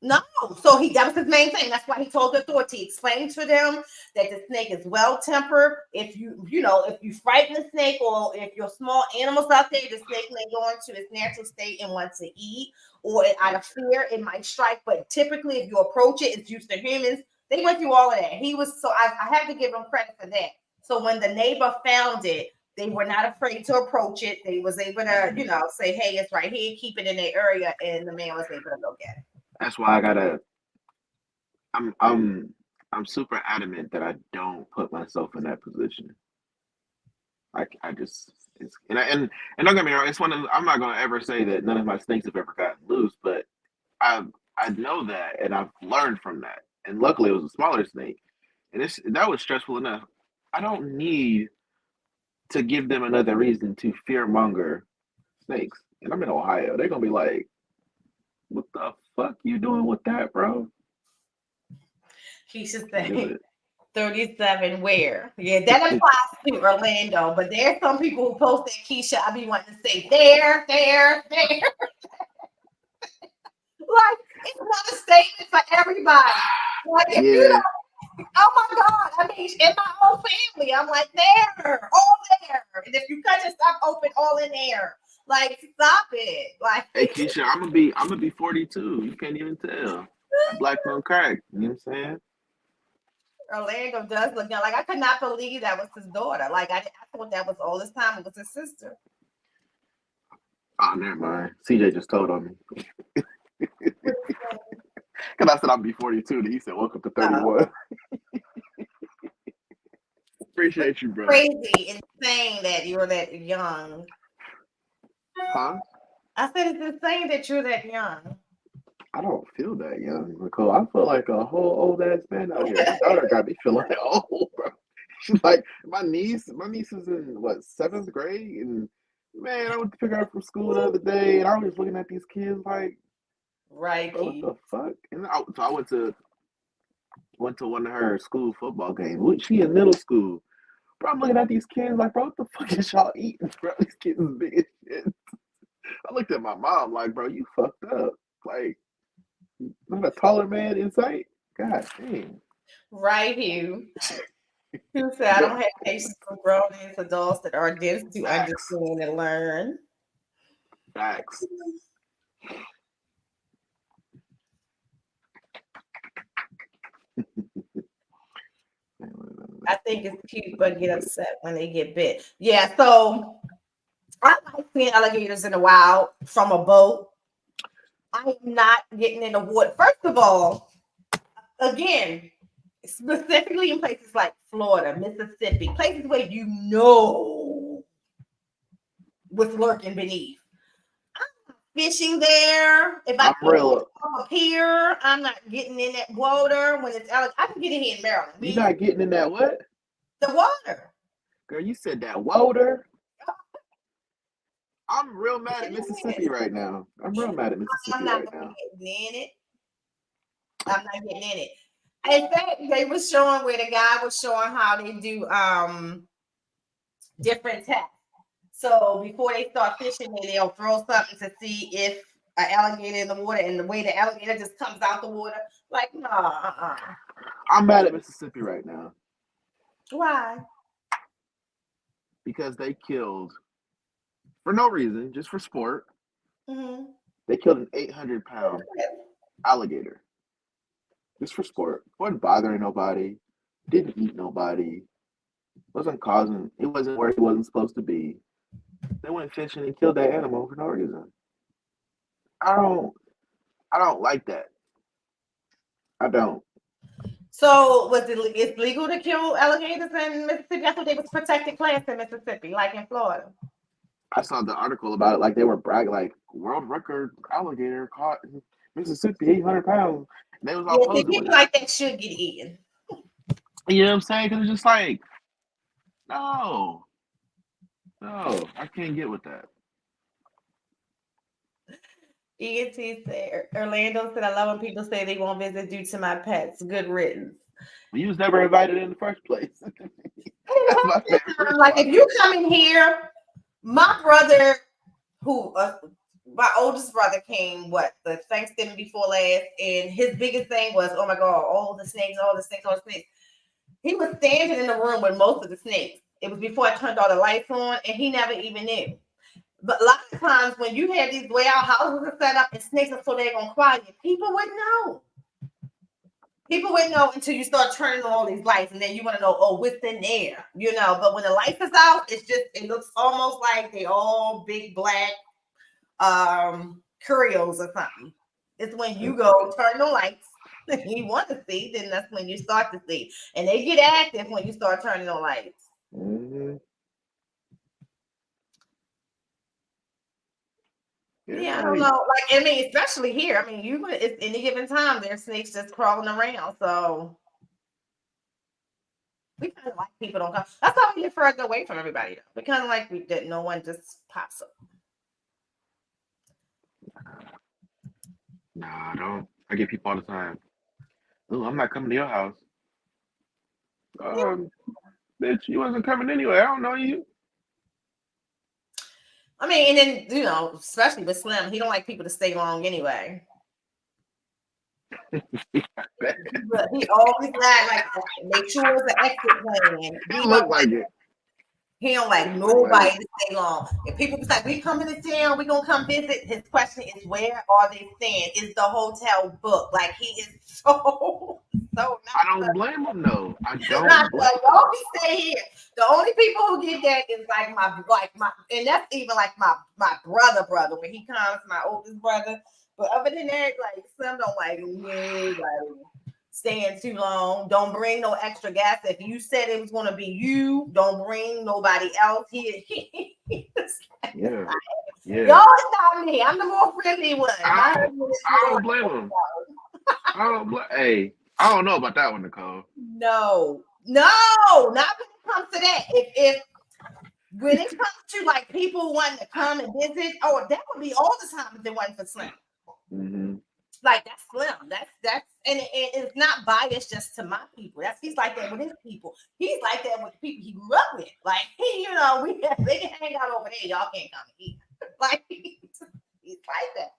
Speaker 1: No, so that was his main thing. That's why he told the authority, explain to them that the snake is well tempered. If if you frighten the snake, or if your small animals out there, the snake may go into its natural state and want to eat, or out of fear, it might strike. But typically, if you approach it, it's used to humans. They went through all of that. I have to give him credit for that. So when the neighbor found it, they were not afraid to approach it. They was able to, say, hey, it's right here, keep it in their area, and the man was able to go get it.
Speaker 2: That's why I'm super adamant that I don't put myself in that position. I just and don't get me wrong, it's I'm not gonna ever say that none of my snakes have ever gotten loose, but I know that, and I've learned from that. And luckily it was a smaller snake. And that was stressful enough. I don't need to give them another reason to fearmonger snakes. And I'm in Ohio. They're gonna be like, what the fuck you doing with that, bro?
Speaker 1: Keisha said 37 where? Yeah, that applies to Orlando, but there's some people who post that, Keisha, I be wanting to say there. Like, it's not a statement for everybody. Like, if you don't, oh my God, I mean, in my own family, I'm like, there, all there. And if you cut your stuff open, all in there. Like, stop it. Like,
Speaker 2: hey Keisha, I'm gonna be 42. You can't even tell. Black on crack. You know what I'm saying?
Speaker 1: Orlando does look young. Like, I could not believe that was his daughter. Like, I thought that was all this time it was his sister.
Speaker 2: Oh, never mind. CJ just told on me. Because I said I'll be 42, and he said, welcome to 31. Appreciate you, bro.
Speaker 1: Crazy, insane that you're that young.
Speaker 2: Huh?
Speaker 1: I said it's insane that you're that young.
Speaker 2: I don't feel that young, Nicole. I feel like a whole old ass man out here. My daughter got me feeling like old, bro. She's like, my niece is in what, 7th grade, and man, I went to pick her up from school the other day, and I was looking at these kids like,
Speaker 1: right,
Speaker 2: bro, what the fuck? And so I went to one of her school football games. She in middle school. Bro, I'm looking at these kids like, bro, what the fuck is y'all eating, bro? These kids is big as shit. I looked at my mom like, bro, you fucked up. Like, not a taller man in sight? God damn.
Speaker 1: Right, Hugh. Hugh said, I don't have patience for grown-ass adults that are dense to understand and learn.
Speaker 2: Facts.
Speaker 1: I think it's cute, but get upset when they get bit. Yeah, so I like seeing alligators in the wild from a boat. I am not getting in the water. First of all, again, specifically in places like Florida, Mississippi, places where you know what's lurking beneath. I'm not fishing there. If I come up here, I'm not getting in that water when it's I can get in here in Maryland.
Speaker 2: You're not getting in that what?
Speaker 1: The water.
Speaker 2: Girl, you said that water. I'm real mad at Mississippi right now. I'm real mad at Mississippi right now.
Speaker 1: I'm not getting in it. In fact, they were showing where the guy was showing how they do different tests. So before they start fishing, they'll throw something to see if an alligator in the water, and the way the alligator just comes out the water, like no,
Speaker 2: I'm mad at Mississippi right now.
Speaker 1: Why?
Speaker 2: Because they killed, for no reason, just for sport,
Speaker 1: Mm-hmm.
Speaker 2: they killed an 800-pound alligator. Just for sport. Wasn't bothering nobody. Didn't eat nobody. It wasn't where he wasn't supposed to be. They went fishing and killed that animal for no reason. I don't like that. I don't.
Speaker 1: So it's legal to kill alligators in Mississippi? I thought they was protected class in Mississippi, like in Florida.
Speaker 2: I saw the article about it, like they were bragging, like world record alligator caught in Mississippi, 800 pounds. And they was all posing with
Speaker 1: people
Speaker 2: it.
Speaker 1: like that should get eaten.
Speaker 2: You know what I'm saying? Because it's just like, no, I can't get with that.
Speaker 1: ENT said, Orlando said, I love when people say they won't visit due to my pets. Good riddance.
Speaker 2: You was never invited in the first place.
Speaker 1: Like, if you come in here, my brother, my oldest brother came, the Thanksgiving before last, and his biggest thing was, oh my God, all the snakes. He was standing in the room with most of the snakes. It was before I turned all the lights on, and he never even knew. But a lot of times when you have these way out houses are set up and snakes are so they're gonna quiet, people wouldn't know. People wouldn't know until you start turning on all these lights, and then you want to know, oh, what's in there, But when the lights is out, it looks almost like they all big black curios or something. It's when you go turn the lights and you want to see, then that's when you start to see, and they get active when you start turning on lights.
Speaker 2: Mm-hmm.
Speaker 1: Yeah, I don't know. Like, I mean, especially here. I mean, it's any given time there's snakes just crawling around. So we kind of like people don't come. That's how we get further away from everybody. Though. We kind of like that no one just pops up.
Speaker 2: Nah, I don't. I get people all the time. Oh, I'm not coming to your house. Bitch, you wasn't coming anyway. I don't know you.
Speaker 1: I mean, and then especially with Slim, he don't like people to stay long anyway. He always like make sure it's an exit plan.
Speaker 2: He looked like it.
Speaker 1: He don't like nobody to stay long. If people be like, we coming to town, we gonna come visit. His question is, where are they staying? Is the hotel booked? Like, he is so
Speaker 2: I don't blame him though. I don't blame him.
Speaker 1: Y'all be stay here. The only people who get that is like my, and that's even like my brother when he comes, my oldest brother. But other than that, like, some don't like nobody staying too long. Don't bring no extra gas. If you said it was going to be you, don't bring nobody else here.
Speaker 2: Yeah.
Speaker 1: Y'all, it's not me. I'm the more friendly one.
Speaker 2: I don't blame him. Hey, I don't know about that one, Nicole.
Speaker 1: No, not when it comes to that. When it comes to like people wanting to come and visit, that would be all the time if it wasn't for Slim.
Speaker 2: Mm-hmm.
Speaker 1: Like, that's Slim. That's and it's not biased just to my people. He's like that with his people. He's like that with the people he grew up with. Like, they can hang out over there. Y'all can't come and eat. Like, he's like that.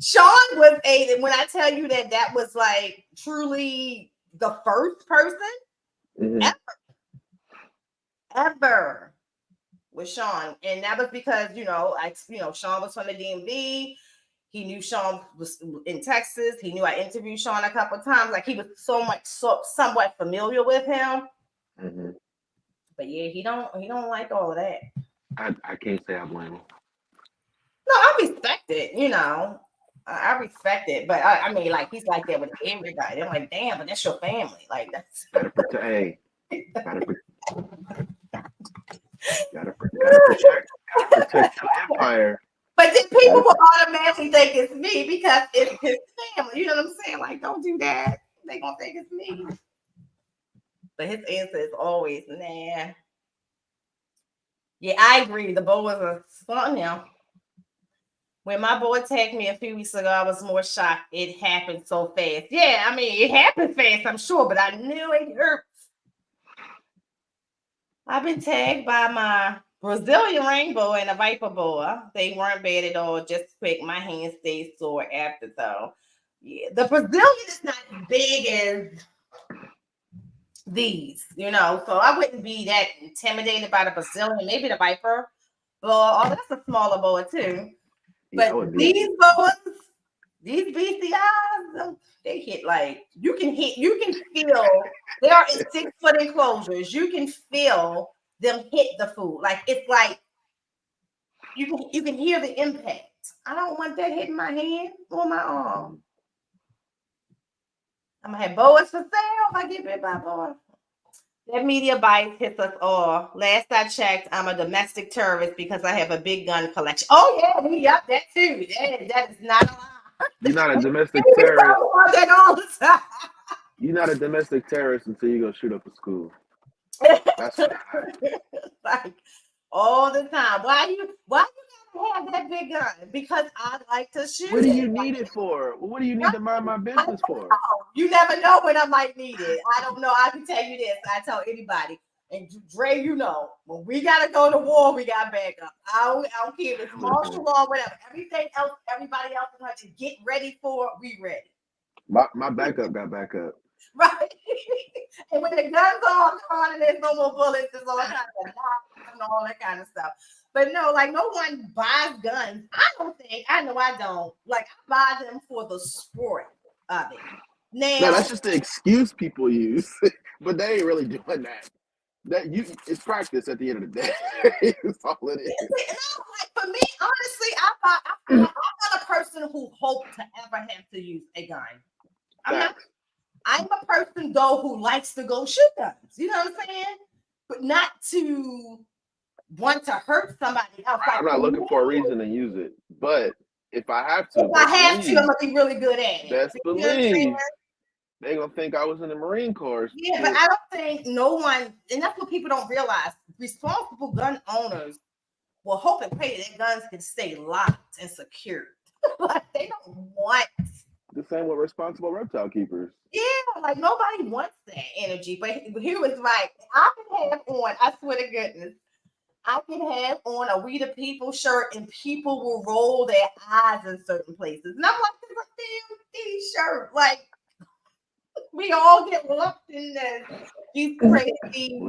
Speaker 1: Sean was when I tell you that was like truly the first person ever with Sean, and that was because Sean was from the DMV. He knew Sean was in Texas. He knew I interviewed Sean a couple of times. Like, he was somewhat familiar with him.
Speaker 2: Mm-hmm.
Speaker 1: But yeah, he don't like all of that.
Speaker 2: I can't say I blame him.
Speaker 1: No, I respect it. I respect it, but I mean, like, he's like that with everybody. They're like, damn, but that's your family. Like, that's
Speaker 2: gotta protect the empire.
Speaker 1: But then people will automatically think it's me because it's his family. You know what I'm saying? Like, don't do that. They gonna think it's me. But his answer is always, nah. Yeah, I agree. The boas are fun now. When my boy tagged me a few weeks ago, I was more shocked. It happened so fast. Yeah, I mean, it happened fast, I'm sure, but I knew it hurt. I've been tagged by my Brazilian rainbow and a viper boa. They weren't bad at all, just quick. My hands stayed sore after, though. Yeah, the Brazilian is not as big as these, so I wouldn't be that intimidated by the Brazilian, maybe the viper. Well, that's a smaller boa, too.
Speaker 2: Yeah,
Speaker 1: But these boas, these BCIs, they hit like you can feel they are in 6-foot enclosures. You can feel them hit the food. Like it's like you can hear the impact. I don't want that hitting my hand or my arm. I'm gonna have boas for sale if I get bit by a boa. That media bite hits us all. Last I checked, I'm a domestic terrorist because I have a big gun collection. Oh yeah, yep, that too. That is not a lie.
Speaker 2: You're not a domestic
Speaker 1: We
Speaker 2: terrorist.
Speaker 1: talk about that all the time.
Speaker 2: You're not a domestic terrorist until you go shoot up a school. That's
Speaker 1: like all the time. Why you gotta have that big gun? Because I like to shoot.
Speaker 2: What do you need it for? What do you need to mind my business for?
Speaker 1: You never know when I might need it. I don't know. I can tell you this. I tell anybody. And Dre, when we gotta go to war, we got backup. I don't care if it's martial law, whatever. Everything else, everybody else is going to get ready for. We ready.
Speaker 2: My backup got backup.
Speaker 1: Right. And when the guns are on and there's no more bullets, there's all kinds of knives and all that kind of stuff. But no, like no one buys guns. I know I don't. Like I buy them for the sport of it. Now
Speaker 2: that's just the excuse people use, but they ain't really doing that. It's practice at the end of the day. It's all it is.
Speaker 1: Like for me, honestly, I'm not a person who hopes to ever have to use a gun. I'm a person though who likes to go shoot guns. You know what I'm saying? But not to want to hurt somebody else.
Speaker 2: I'm not looking for a reason to use it, but if I have to,
Speaker 1: I'm gonna be really good at it.
Speaker 2: Best believe they're gonna think I was in the Marine Corps.
Speaker 1: Yeah, but I don't think no one, and that's what people don't realize. Responsible gun owners will hope and pray that guns can stay locked and secured. Like they don't want.
Speaker 2: The same with responsible reptile keepers.
Speaker 1: Yeah, like nobody wants that energy. But he was right. I can have on, I swear to goodness, I can have on a We the People shirt and people will roll their eyes in certain places. And I'm like, this is a damn t-shirt. Like, we all get lumped in these crazy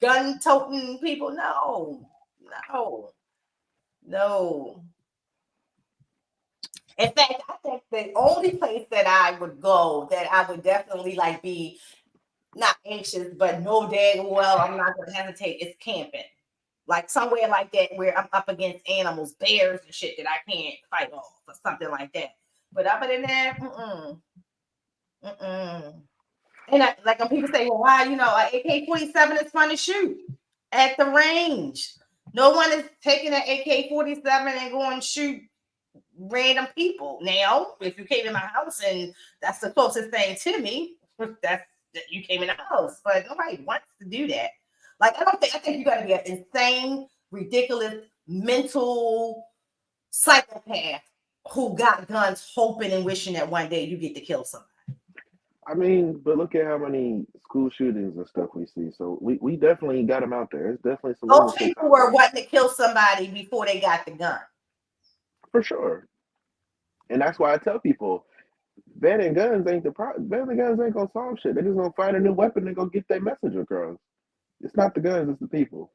Speaker 1: gun-toting people. No. In fact, I think the only place that I would go that I would definitely like be not anxious, but no dang well, I'm not going to hesitate is camping. Like somewhere like that where I'm up against animals, bears and shit that I can't fight off or something like that. But other than that, And like when people say, well, why, an AK-47 is fun to shoot at the range. No one is taking an AK-47 and going to shoot random people. Now, if you came in my house and that's the closest thing to me, that you came in the house. But nobody wants to do that. Like, I think you got to be an insane, ridiculous, mental psychopath who got guns hoping and wishing that one day you get to kill somebody.
Speaker 2: I mean, but look at how many school shootings and stuff we see. So we definitely got them out there. It's definitely some.
Speaker 1: Those people were wanting to kill somebody before they got the gun.
Speaker 2: For sure. And that's why I tell people, banning guns ain't the problem. Banning guns ain't gonna solve shit. They're just gonna find a new weapon and go get their message across. It's not the guns, it's the people.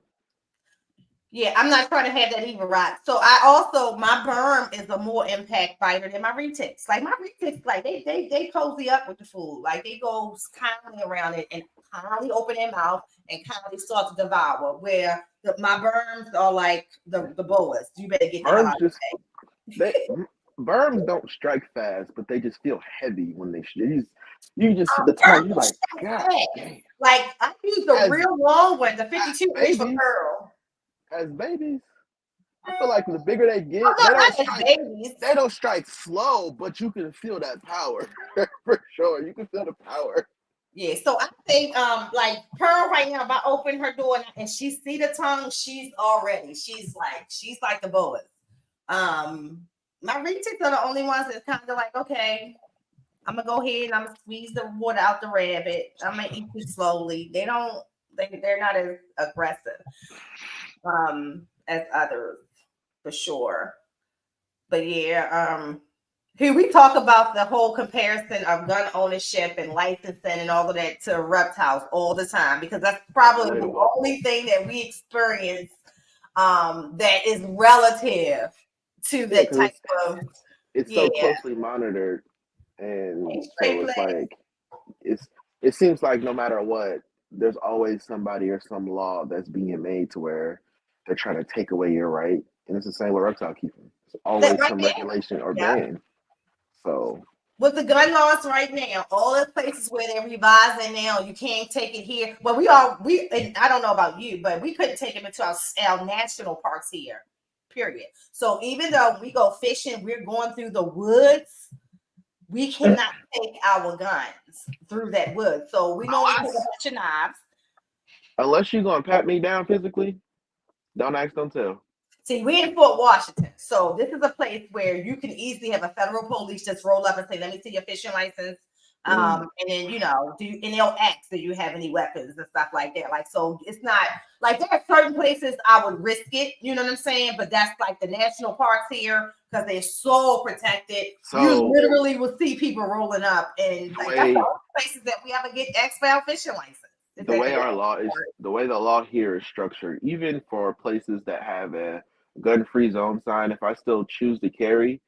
Speaker 1: Yeah, I'm not trying to have that either, right? So my berm is a more impact fighter than my retics. Like my retics, like they cozy up with the food. Like they go kindly around it and kindly open their mouth and kindly start to devour. Where my berms are like the boas. You better get
Speaker 2: that. Berms don't strike fast, but they just feel heavy when they shoot. You just the tongue. You like, God damn.
Speaker 1: Like I use the real long one, the 52 inch for pearl.
Speaker 2: As babies, I feel like the bigger they get, they don't strike slow, but you can feel that power for sure. You can feel the power.
Speaker 1: Yeah, so I think like Pearl right now, if I open her door and she see the tongue, she's like the boas. My retics are the only ones that's kind of like, okay, I'm gonna go ahead and I'm gonna squeeze the water out the rabbit. I'm gonna eat it slowly. They're not as aggressive as others for sure. But yeah, here we talk about the whole comparison of gun ownership and licensing and all of that to reptiles all the time, because that's probably the only thing that we experience that is relative to the type of.
Speaker 2: It's so closely monitored, and so it's like it seems like no matter what, there's always somebody or some law that's being made to where they're trying to take away your right, and it's the same with reptile keeping. It's always some regulation or ban. So
Speaker 1: with the gun laws right now, all the places where they're revising now, you can't take it here. Well, and I don't know about you, but we couldn't take them into our national parks here, period. So even though we go fishing, we're going through the woods, we cannot take our guns through that wood. So we know we take a bunch of knives.
Speaker 2: Unless you're going to pat me down physically, don't ask, don't tell.
Speaker 1: See, we're in Fort Washington, so this is a place where you can easily have a federal police just roll up and say, "Let me see your fishing license," and then and they'll ask, "Do you have any weapons?" and stuff like that. Like, so it's not like there are certain places I would risk it. You know what I'm saying? But that's like the national parks here because they're so protected. So, you literally will see people rolling up, and like that's the only places that we ever get X-File fishing license.
Speaker 2: The way the law here is structured, even for places that have a gun-free zone sign, if I still choose to carry,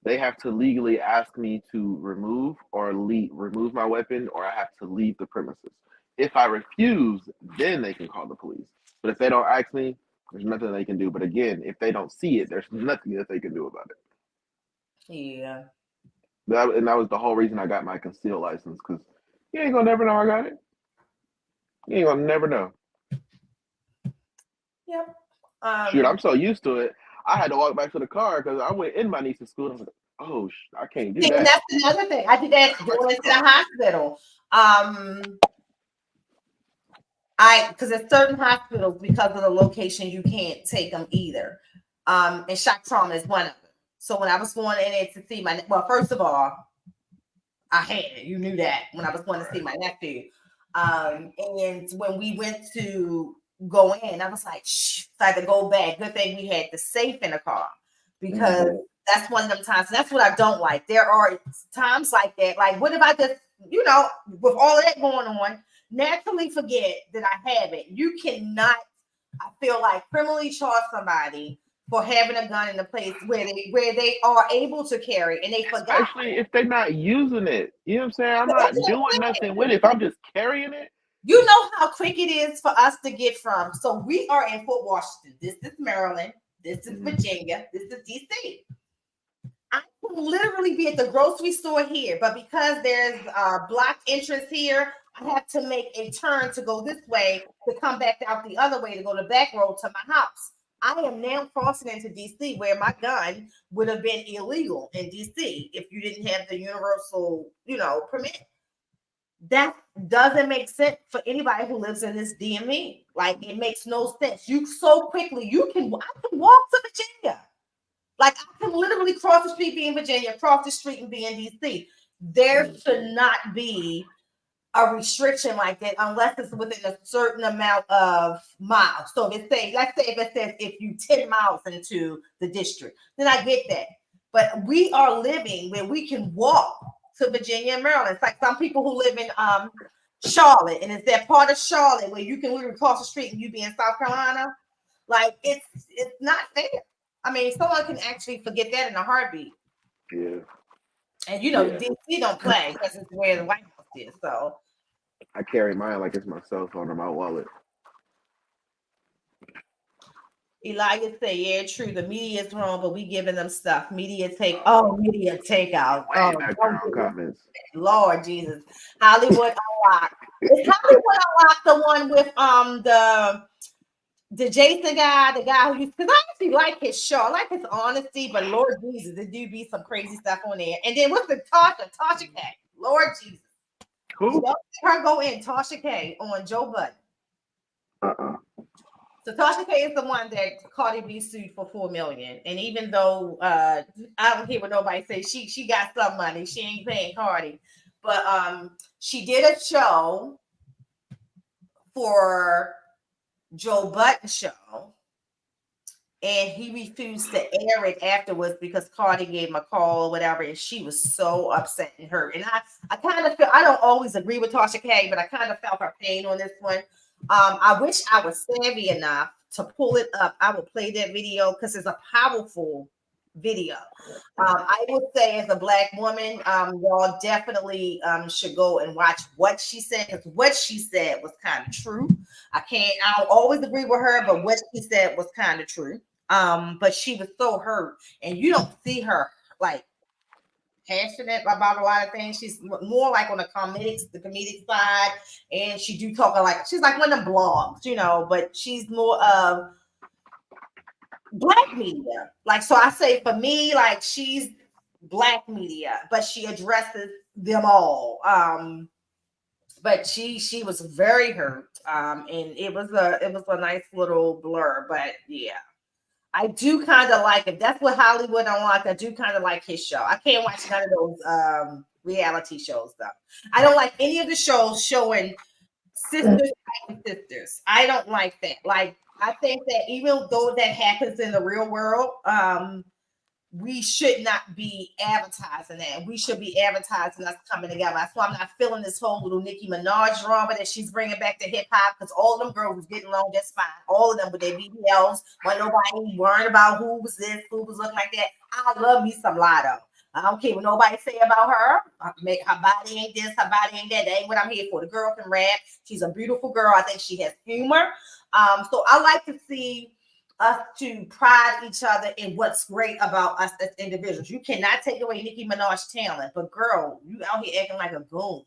Speaker 2: they have to legally ask me to remove my weapon, or I have to leave the premises. If I refuse, then they can call the police. But if they don't ask me, there's nothing they can do. But again, if they don't see it, there's nothing that they can do about it.
Speaker 1: Yeah.
Speaker 2: That was the whole reason I got my concealed license, because you ain't gonna never know I got it. You ain't gonna never know.
Speaker 1: Yep.
Speaker 2: Shoot, I'm so used to it. I had to walk back to the car because I went in my niece's school. And I was like, "Oh, I can't do that."
Speaker 1: And that's another thing. I did that going into the hospital. Because at certain hospitals, because of the location, you can't take them either. And shock trauma is one of them. So when I was going in there to see first of all, I had it. You knew that when I was going to see my nephew. And when we went to go in, I was like, shh, so I had to go back. Good thing we had the safe in the car, because that's one of them times. That's what I don't like. There are times like that. Like, what if I just, with all of that going on, naturally forget that I have it? You cannot, I feel like, criminally charge somebody for having a gun in a place where they are able to carry and they forgot.
Speaker 2: Especially if they're not using it. You know what I'm saying? I'm not doing nothing with it. If I'm just carrying it.
Speaker 1: You know how quick it is for us to get from. So we are in Fort Washington. This is Maryland. This is Virginia. This is DC. I can literally be at the grocery store here, but because there's blocked entrance here, I have to make a turn to go this way to come back out the other way to go the back road to my house. I am now crossing into DC, where my gun would have been illegal in DC if you didn't have the universal, permit. That doesn't make sense for anybody who lives in this DMV. Like, it makes no sense. I can walk to Virginia. Like, I can literally cross the street, be in Virginia, cross the street and be in DC. There should not be a restriction like that unless it's within a certain amount of miles. So let's say if it says if you 10 miles into the district, then I get that. But we are living where we can walk to Virginia and Maryland. It's like some people who live in Charlotte, and it's that part of Charlotte where you can literally cross the street and you be in South Carolina. Like, it's not fair. I mean, someone can actually forget that in a heartbeat.
Speaker 2: Yeah.
Speaker 1: And DC don't play because it's where the White House is. So
Speaker 2: I carry mine like it's my cell phone or my wallet.
Speaker 1: Elijah said, "Yeah, true. The media is wrong, but we giving them stuff. Media takeout.
Speaker 2: Comments.
Speaker 1: Lord Jesus, Hollywood Unlocked. Is Hollywood Unlocked the one with the Jason guy, the guy who because I actually like his show. I like his honesty, but Lord Jesus, there do be some crazy stuff on there. And then what's the Tasha K? Lord Jesus.
Speaker 2: Who?
Speaker 1: Don't let her go in, Tasha K on Joe Budden. So Tasha K is the one that Cardi B sued for $4 million. And even though I don't hear what nobody say, she got some money. She ain't paying Cardi. But she did a show for Joe Budden's show. And he refused to air it afterwards because Cardi gave him a call or whatever, and she was so upset and hurt. And I kind of feel, I don't always agree with Tasha K, but I kind of felt her pain on this one. I wish I was savvy enough to pull it up. I will play that video because it's a powerful video. I would say, as a Black woman, y'all definitely should go and watch what she said, because what she said was kind of true. I don't always agree with her, but what she said was kind of true. But she was so hurt, and you don't see her like passionate about a lot of things. She's more like on the comedic side, and she do talk like she's like one of them blogs, you know, but she's more of Black media. Like, so I say for me, like, she's Black media, but she addresses them all. But she was very hurt. And it was a nice little blur, but yeah. I do kind of like it. That's what Hollywood I like. I do kind of like his show. I can't watch none of those reality shows though. I don't like any of the shows showing sisters fighting sisters. I don't like that. Like, I think that even though that happens in the real world, we should not be advertising that. We should be advertising us coming together. That's why I'm not feeling this whole little Nicki Minaj drama that she's bringing back to hip hop, because all of them girls was getting along just fine. All of them with their BBLs, when nobody worried about who was this, who was looking like that. I love me some Lotto. I don't care what nobody say about her. Make her body ain't this, her body ain't that. That ain't what I'm here for. The girl can rap. She's a beautiful girl. I think she has humor. So I like to see us to pride each other in what's great about us as individuals. You cannot take away Nicki Minaj's talent, but girl, you out here acting like a goon.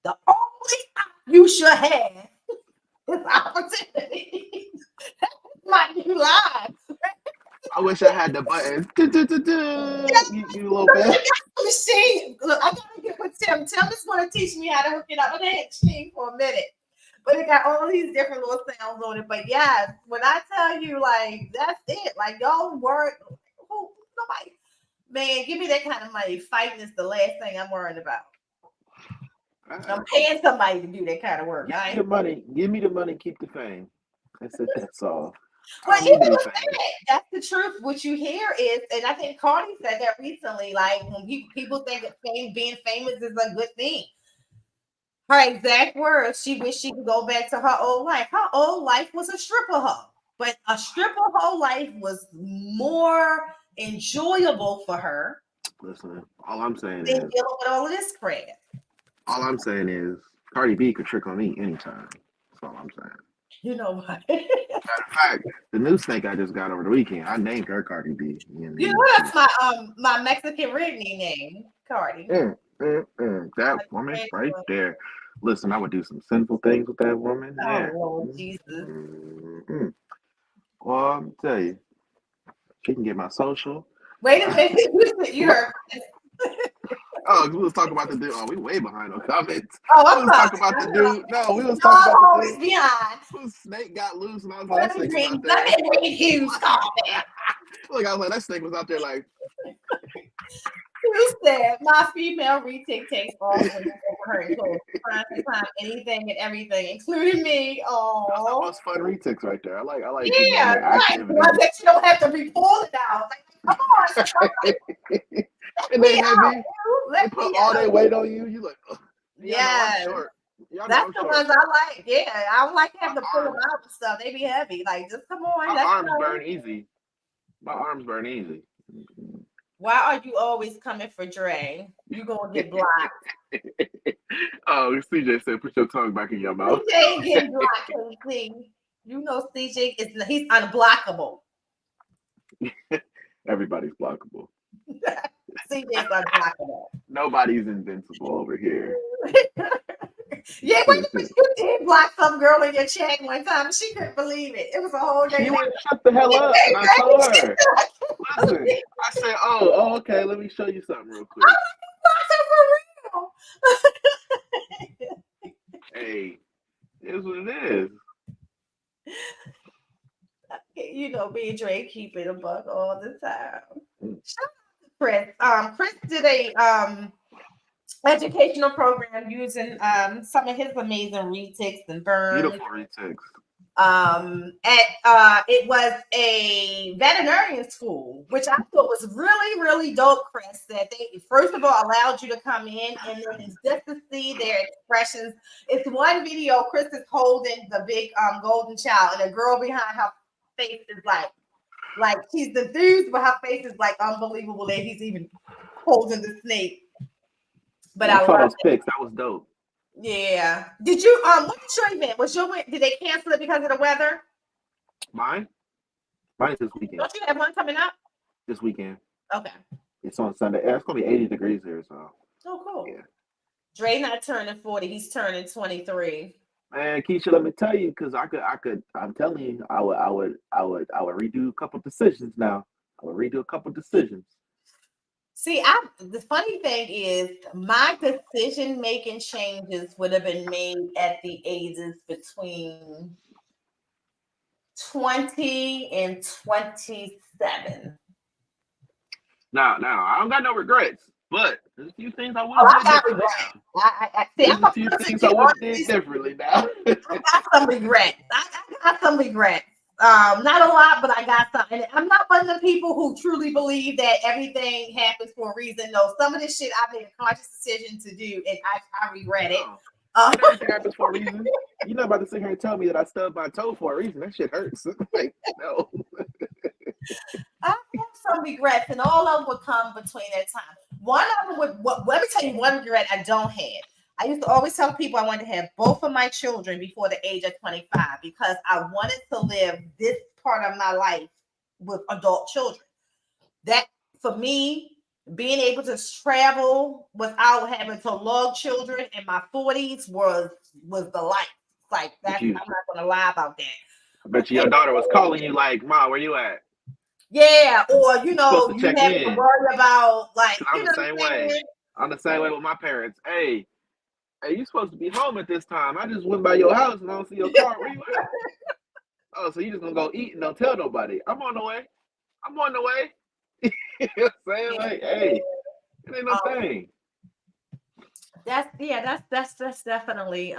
Speaker 1: The only you should have is opportunity. That's my new line.
Speaker 2: I wish I had the button. You little bit.
Speaker 1: Machine. Look, I gotta get with Tim. Tim is going to teach me how to hook it up. I had machine for a minute. But it got all these different little sounds on it. But yeah, when I tell you, like, that's it. Like, y'all work. Nobody, man, give me that kind of money. Fighting is the last thing I'm worried about. I'm paying somebody to do that kind of work.
Speaker 2: Give me the money. Keep the fame. That's all.
Speaker 1: But even with that, that's the truth. What you hear is, and I think Cardi said that recently, like, when people think that being famous is a good thing. Her exact words, she wished she could go back to her old life. Her old life was a stripper hoe, but a stripper hoe life was more enjoyable for her.
Speaker 2: Listen, all I'm saying
Speaker 1: than
Speaker 2: is,
Speaker 1: dealing with all of this crap.
Speaker 2: all I'm saying is, Cardi B could trick on me anytime. That's all I'm saying.
Speaker 1: You know what?
Speaker 2: Matter of fact, the new snake I just got over the weekend, I named her Cardi B.
Speaker 1: You know, that's my Mexican Britney name, Cardi.
Speaker 2: That woman right there. Listen, I would do some sinful things with that woman.
Speaker 1: Oh, Lord Jesus.
Speaker 2: Well, I'm tell you, she can get my social.
Speaker 1: Wait a minute. You heard this.
Speaker 2: Oh, we was talking about the dude. Oh, we way behind on comments.
Speaker 1: Oh,
Speaker 2: we was talking about the dude. No, we was talking about the dude.
Speaker 1: Behind.
Speaker 2: Whose snake got loose, and I was like, that snake was out
Speaker 1: Let
Speaker 2: there.
Speaker 1: me read Hughes' comment.
Speaker 2: Look, I was like, that snake was out there like.
Speaker 1: Who said my female retake takes all over her and clothes, trying to find anything and everything, including me. Oh,
Speaker 2: that's the most fun retakes right there. I like.
Speaker 1: Yeah, right. One that you don't have to be pulling out. Like, come on,
Speaker 2: and they heavy. They put all their weight on you. You like, ugh.
Speaker 1: Yeah. That's the ones I like. Yeah, I don't like having to pull them out and stuff. They be heavy. Like, just come on.
Speaker 2: My arms burn easy. My arms burn easy.
Speaker 1: Why are you always coming for Dre? You gonna get blocked.
Speaker 2: Oh, CJ said, put your tongue back in your mouth.
Speaker 1: CJ ain't getting blocked, KC. You know CJ he's unblockable.
Speaker 2: Everybody's blockable.
Speaker 1: CJ's unblockable.
Speaker 2: Nobody's invincible over here.
Speaker 1: Yeah, wait a minute. You did block some girl in your chat one time, and she couldn't believe it. It was a whole day.
Speaker 2: She wouldn't shut the hell up. And I told her. Listen, I said, oh, okay, let me show you something real quick.
Speaker 1: Oh, for real.
Speaker 2: Hey, here's what it is.
Speaker 1: You know, me and Dre keep it a buck all the time.
Speaker 2: Mm.
Speaker 1: Shout out to Chris. Chris did a educational program using some of his amazing retakes and burns.
Speaker 2: Beautiful retakes.
Speaker 1: It was a veterinarian school, which I thought was really, really dope, Chris, that they first of all allowed you to come in and then just to see their expressions. It's one video, Chris is holding the big golden child, and a girl behind her face is like she's enthused, but her face is like unbelievable that he's even holding the snake. But I
Speaker 2: saw those pics. That was dope.
Speaker 1: Yeah. Did you what was your event? Did they cancel it because of the weather?
Speaker 2: Mine is this weekend.
Speaker 1: Don't you have one coming up?
Speaker 2: This weekend.
Speaker 1: Okay.
Speaker 2: It's on Sunday. It's gonna be 80 degrees here, so.
Speaker 1: Oh, cool.
Speaker 2: Yeah.
Speaker 1: Dre not turning 40, he's turning 23.
Speaker 2: Man, Keisha, let me tell you, because I'm telling you, I would redo a couple decisions now. I would redo a couple decisions.
Speaker 1: See, the funny thing is my decision-making changes would have been made at the ages between 20 and 27.
Speaker 2: Now, I don't got no regrets, but there's a few things I would
Speaker 1: have
Speaker 2: do differently.
Speaker 1: There's
Speaker 2: a few things I would have did differently now.
Speaker 1: I got some regrets. I got some regrets. Not a lot, but I got some. And I'm not one of the people who truly believe that everything happens for a reason. No, some of this shit I made a conscious decision to do, and I regret it.
Speaker 2: Everything happens for a reason. You're not about to sit here and tell me that I stubbed my toe for a reason. That shit hurts. Like, no.
Speaker 1: I have some regrets, and all of them would come between that time. One of them would. Let me tell you one regret I don't have. I used to always tell people I wanted to have both of my children before the age of 25 because I wanted to live this part of my life with adult children. That, for me, being able to travel without having to lug children in my 40s was the life. Like, that's, I'm not going to lie about that.
Speaker 2: I bet your daughter was calling you like, "Ma, where you at?"
Speaker 1: Yeah, or, you know, you have to worry about, like,
Speaker 2: I'm the same way. I'm the same way with my parents. Hey, you supposed to be home at this time. I just went by your house and I don't see your car. Where you at? Oh, so you just gonna go eat and don't tell nobody. I'm on the way. You know what I'm saying? Like, hey, it ain't no thing.
Speaker 1: That's definitely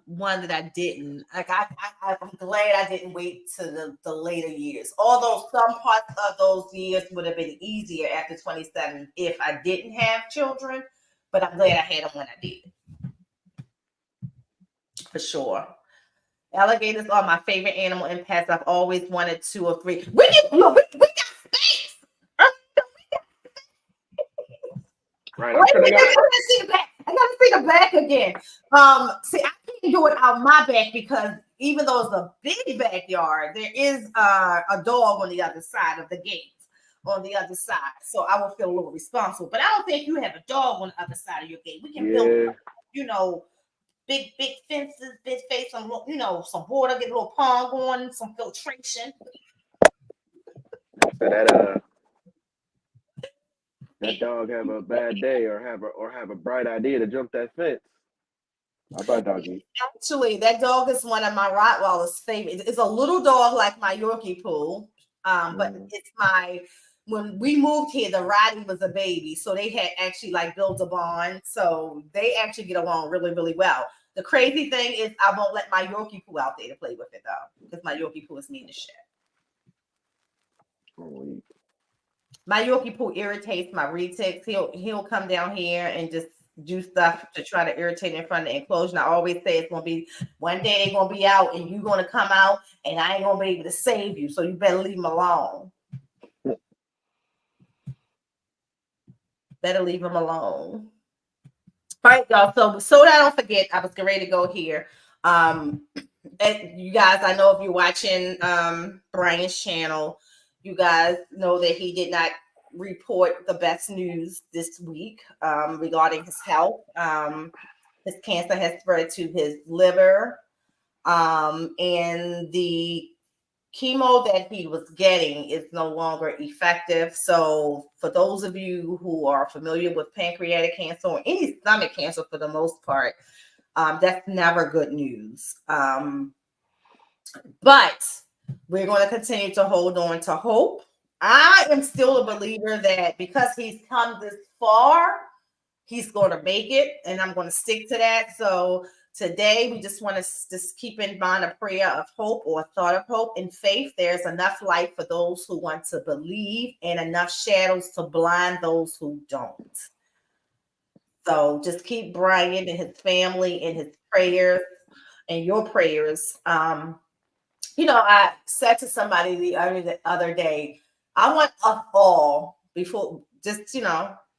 Speaker 1: one that I didn't like. I'm glad I didn't wait to the later years. Although some parts of those years would have been easier after 27 if I didn't have children, but I'm glad I had them when I did. For sure. Alligators are my favorite animal in pets. I've always wanted 2 or 3. We got space.
Speaker 2: Right.
Speaker 1: I gotta see the back again. See, I can't do it out my back because even though it's a big backyard, there is a dog on the other side of the gate. On the other side, so I will feel a little responsible. But I don't think you have a dog on the other side of your gate. We can build, you know, big fences, big face, some, you know, some water, get a little pond going, some filtration.
Speaker 2: So that dog have a bad day or have a bright idea to jump that fence. How about doggy?
Speaker 1: Actually, that dog is one of my Rottweiler's favorite. It's a little dog like my Yorkie Poo, but it's when we moved here, the Roddy was a baby, so they had actually like built a bond, so they actually get along really, really well. The crazy thing is I won't let my Yorkie Poo out there to play with it though, because my Yorkie Poo is mean as shit. My Yorkie Poo irritates my retics. He'll come down here and just do stuff to try to irritate in front of the enclosure. And I always say it's gonna be one day they're gonna be out and you're gonna come out and I ain't gonna be able to save you. So you better leave him alone. Better leave him alone. All right, y'all. So that I don't forget, I was ready to go here. You guys, I know if you're watching Brian's channel, you guys know that he did not report the best news this week regarding his health. His cancer has spread to his liver, and the chemo that he was getting is no longer effective. So for those of you who are familiar with pancreatic cancer or any stomach cancer for the most part, that's never good news. But We're going to continue to hold on to hope. I am still a believer that because he's come this far, he's going to make it, and I'm going to stick to that. So today, we just want to just keep in mind a prayer of hope or a thought of hope and faith. There's enough light for those who want to believe and enough shadows to blind those who don't. So just keep Brian and his family in his prayers and your prayers. I said to somebody the other day, I want us all before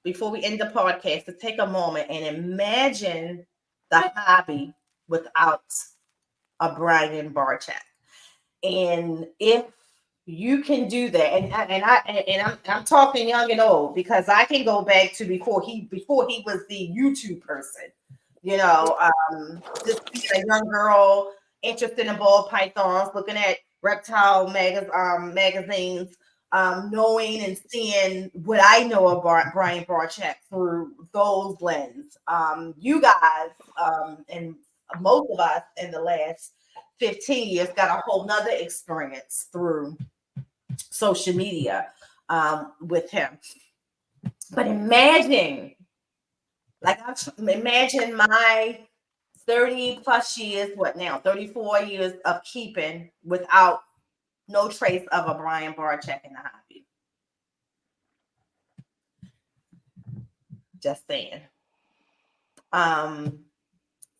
Speaker 1: we end the podcast to take a moment and imagine the hobby without a Brian Barchak. And if you can do that, I'm talking young and old, because I can go back to before he was the YouTube person, just being a young girl interested in ball pythons, looking at reptile magazines, knowing and seeing what I know about Brian Barchak through those lens. You guys, and most of us in the last 15 years got a whole nother experience through social media with him. But imagine my 30 plus years, 34 years of keeping without no trace of a Brian Barchak in the hobby. Just saying.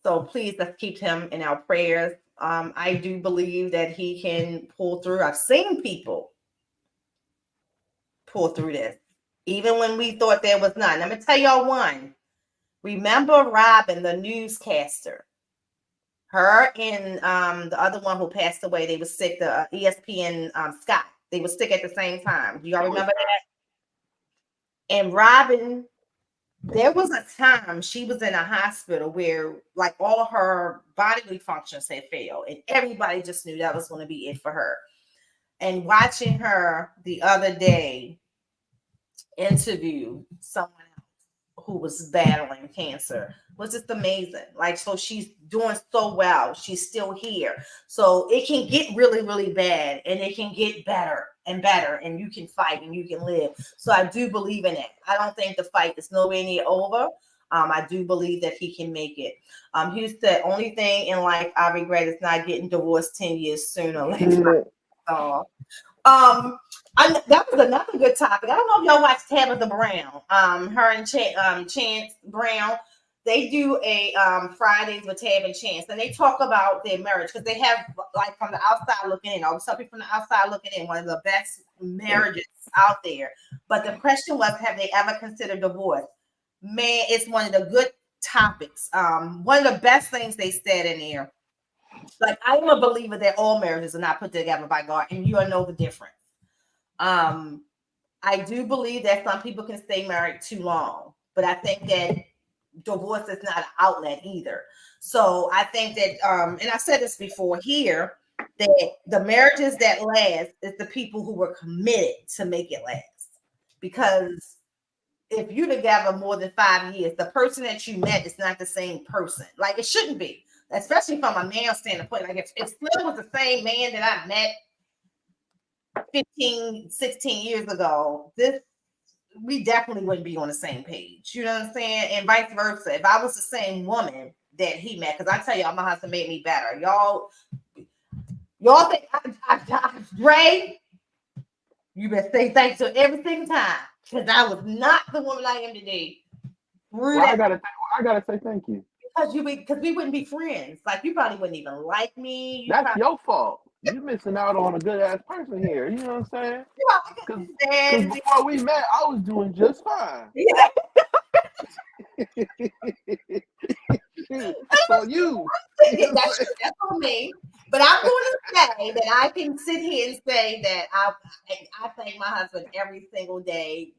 Speaker 1: So please, let's keep him in our prayers. I do believe that he can pull through. I've seen people pull through this, even when we thought there was none. Let me tell y'all one. Remember Robin, the newscaster? Her and the other one who passed away, they were sick, the ESPN Scott. They were sick at the same time. Do y'all remember that? And Robin, there was a time she was in a hospital where like all her bodily functions had failed, and everybody just knew that was going to be it for her. And watching her the other day interview someone else who was battling cancer was just amazing. Like, so she's doing so well. She's still here. So it can get really, really bad, and it can get better and better, and you can fight and you can live. So I do believe in it. I don't think the fight is nowhere near over. I do believe that he can make it. He said, only thing in life I regret is not getting divorced 10 years sooner. That was another good topic. I don't know if y'all watch Tabitha Brown. Her and Chance Brown, they do a Fridays with Tab and Chance, and they talk about their marriage because they have, like, from the outside looking in, or some people from the outside looking in, one of the best marriages out there. But the question was, have they ever considered divorce? Man, it's one of the good topics. One of the best things they said in there. Like, I am a believer that all marriages are not put together by God, and you'll know the difference. I do believe that some people can stay married too long, but I think that divorce is not an outlet either. So I think that, and I said this before here, that the marriages that last is the people who were committed to make it last. Because if you're together more than 5 years, the person that you met is not the same person. Like, it shouldn't be, especially from a male standpoint. Like, if still was the same man that I met 15, 16 years ago, we definitely wouldn't be on the same page. You know what I'm saying? And vice versa. If I was the same woman that he met, because I tell y'all, my husband made me better. Y'all think Ray, you better say thanks to every single time, because I was not the woman I am today.
Speaker 2: Well, I gotta say thank you.
Speaker 1: Because we wouldn't be friends. Like, you probably wouldn't even like me.
Speaker 2: That's your fault. You're missing out on a good ass person here. You know what I'm saying? Because before we met, I was doing just fine.
Speaker 1: Yeah.
Speaker 2: So you.
Speaker 1: That's on me. But I'm going to say that I can sit here and say that I thank my husband every single day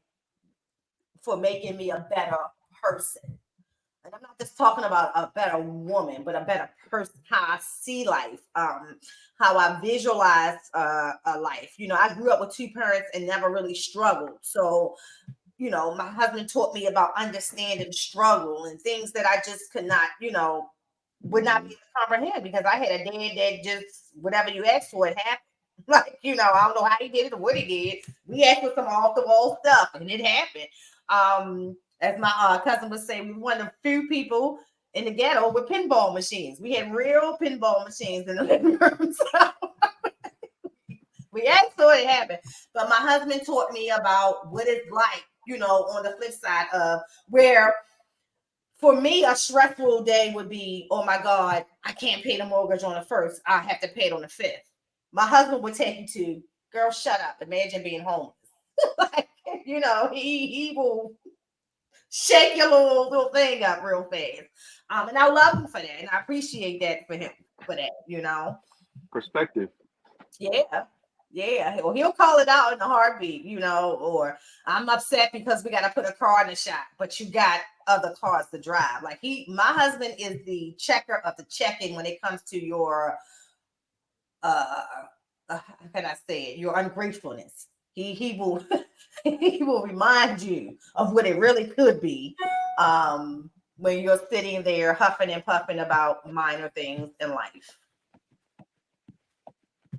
Speaker 1: for making me a better person. And I'm not just talking about a better woman, but a better person, how I see life, how I visualize a life. I grew up with two parents and never really struggled. So, my husband taught me about understanding struggle and things that I just could not, would not be able to comprehend, because I had a dad that just, whatever you asked for, it happened. Like, I don't know how he did it or what he did. We asked for some off the wall stuff, and it happened. As my cousin would say, we were one of the few people in the ghetto with pinball machines. We had real pinball machines in the living room. So we asked for it happened. But my husband taught me about what it's like, on the flip side of where, for me, a stressful day would be, oh my God, I can't pay the mortgage on the 1st. I have to pay it on the 5th. My husband would take you to, girl, shut up. Imagine being homeless. Like, he will shake your little thing up real fast. And I love him for that. And I appreciate that for him for that.
Speaker 2: Perspective.
Speaker 1: Yeah. Yeah. Or he'll call it out in a heartbeat, or I'm upset because we got to put a car in the shop, but you got other cars to drive. Like my husband is the checker of the checking when it comes to your, how can I say it? Your ungratefulness. He will he will remind you of what it really could be when you're sitting there huffing and puffing about minor things in life.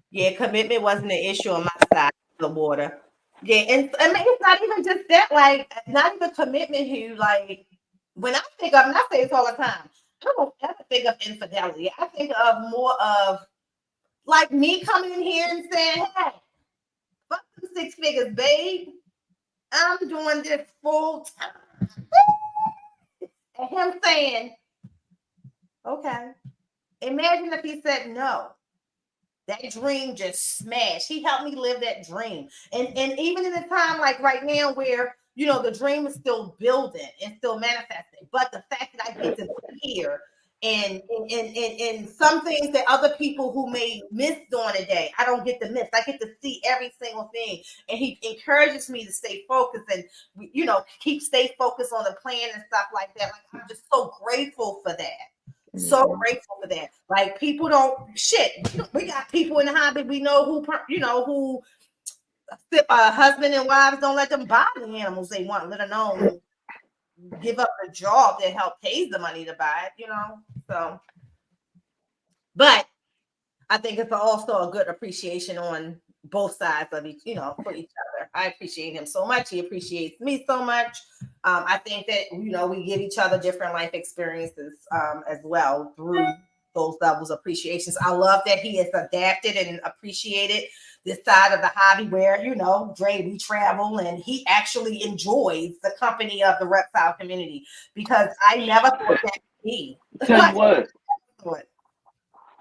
Speaker 1: Yeah, commitment wasn't an issue on my side of the water. Yeah, and I mean it's not even just that, like not even commitment who like when I think of, and I say this all the time, I don't ever think of infidelity. I think of more of like me coming in here and saying, hey, fuck them 6 figures, babe. I'm doing this full time. And him saying, okay. Imagine if he said no. That dream just smashed. He helped me live that dream. And even in a time like right now where, the dream is still building and still manifesting. But the fact that I get to hear and some things that other people who may miss during the day, I don't get to miss. I get to see every single thing. And he encourages me to stay focused and, stay focused on the plan and stuff like that. Like, I'm just so grateful for that. So grateful for that. Like people don't shit. We got people in the hobby. We know who husband and wives don't let them buy the animals they want, let alone give up a job that help pays the money to buy it. So, but I think it's also a good appreciation on both sides of each, for each other. I appreciate him so much. He appreciates me so much. I think that, we give each other different life experiences as well through those levels of appreciations. I love that he has adapted and appreciated this side of the hobby where, Dre, we travel and he actually enjoys the company of the reptile community because I never thought that would be.
Speaker 2: Tell you what.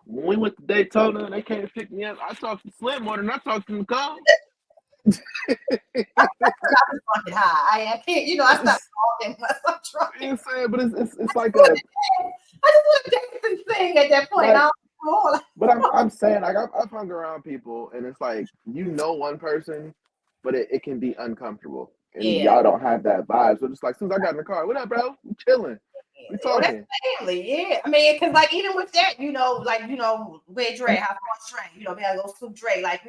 Speaker 2: When we went to Daytona, they came to pick me up. I talked to Slim more than I talked to Nicole.
Speaker 1: I was fucking high. I can't, I stopped talking unless I'm trying.
Speaker 2: You know what I'm saying? But it's like
Speaker 1: I just want to dance and sing at that point.
Speaker 2: But I'm saying, like, I've hung around people, and it's like, one person, but it can be uncomfortable. And y'all don't have that vibe. So just like, as soon as I got in the car, what up, bro? We chilling. We talking.
Speaker 1: That's family, yeah. I mean, because like even with that, where Dre, how far Dre, we gotta go to Dre. Like